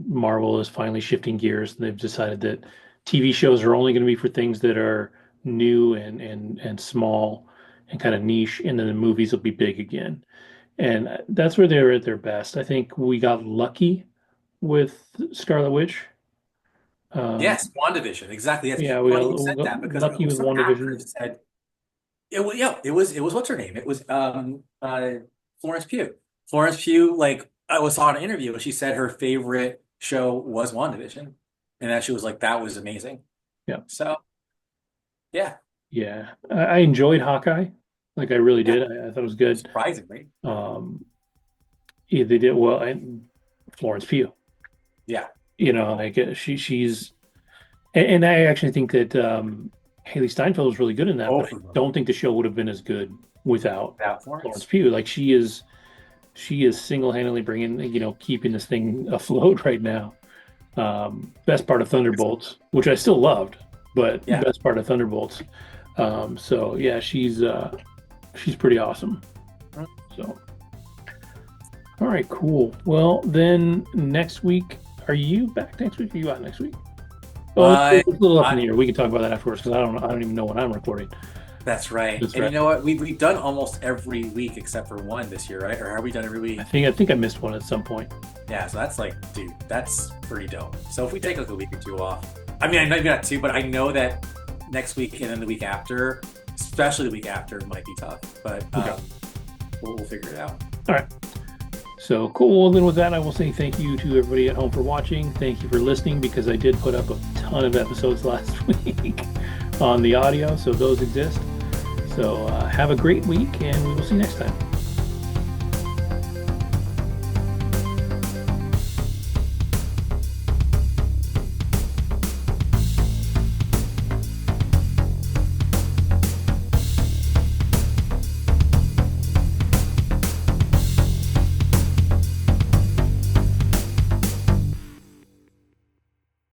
Marvel is finally shifting gears and they've decided that TV shows are only going to be for things that are new and small and kind of niche, and then the movies will be big again. And that's where they're at their best. I think we got lucky with Scarlet Witch. Yes, WandaVision. Exactly. Yes. Yeah, Funny you we said got that because lucky with some WandaVision. actress said it was, yeah, it was what's her name? It was Florence Pugh. Florence Pugh, like I was saw an interview and she said her favorite show was WandaVision. And that she was like, that was amazing. Yeah, So yeah, yeah. I enjoyed Hawkeye. Like I really yeah, did. I thought it was good. surprisingly. Um, yeah, they did well. And Florence Pugh, Yeah. like she's and I actually think that Haley Steinfeld was really good in that, but Both I of them. don't think the show would have been as good without Without Florence Florence. Pugh. Like she is single-handedly bringing, keeping this thing afloat right now. Best part of Thunderbolts, which I still loved, but Yeah. best part of Thunderbolts. So yeah, she's pretty awesome. So all right, cool. Well, then next week, are you back next week? Or are you out next week? Oh, Uh, it's a little up in I, the air. We can talk about that afterwards because I don't even know when I'm recording. that's right. That's And you right. know what? We've done almost every week except for one this year, right? Or have we done every week? I think I missed one at some point. Yeah, so that's like, dude, that's pretty dope. So if we Yeah. take like a week or two off, I mean, I know you got two, but I know that next week and then the week after, especially the week after, might be tough. But Okay. we'll figure it out. All right. So cool. Well, then with that, I will say thank you to everybody at home for watching. Thank you for listening because I did put up a ton of episodes last week on the audio, so those exist. So have a great week, and we will see you next time.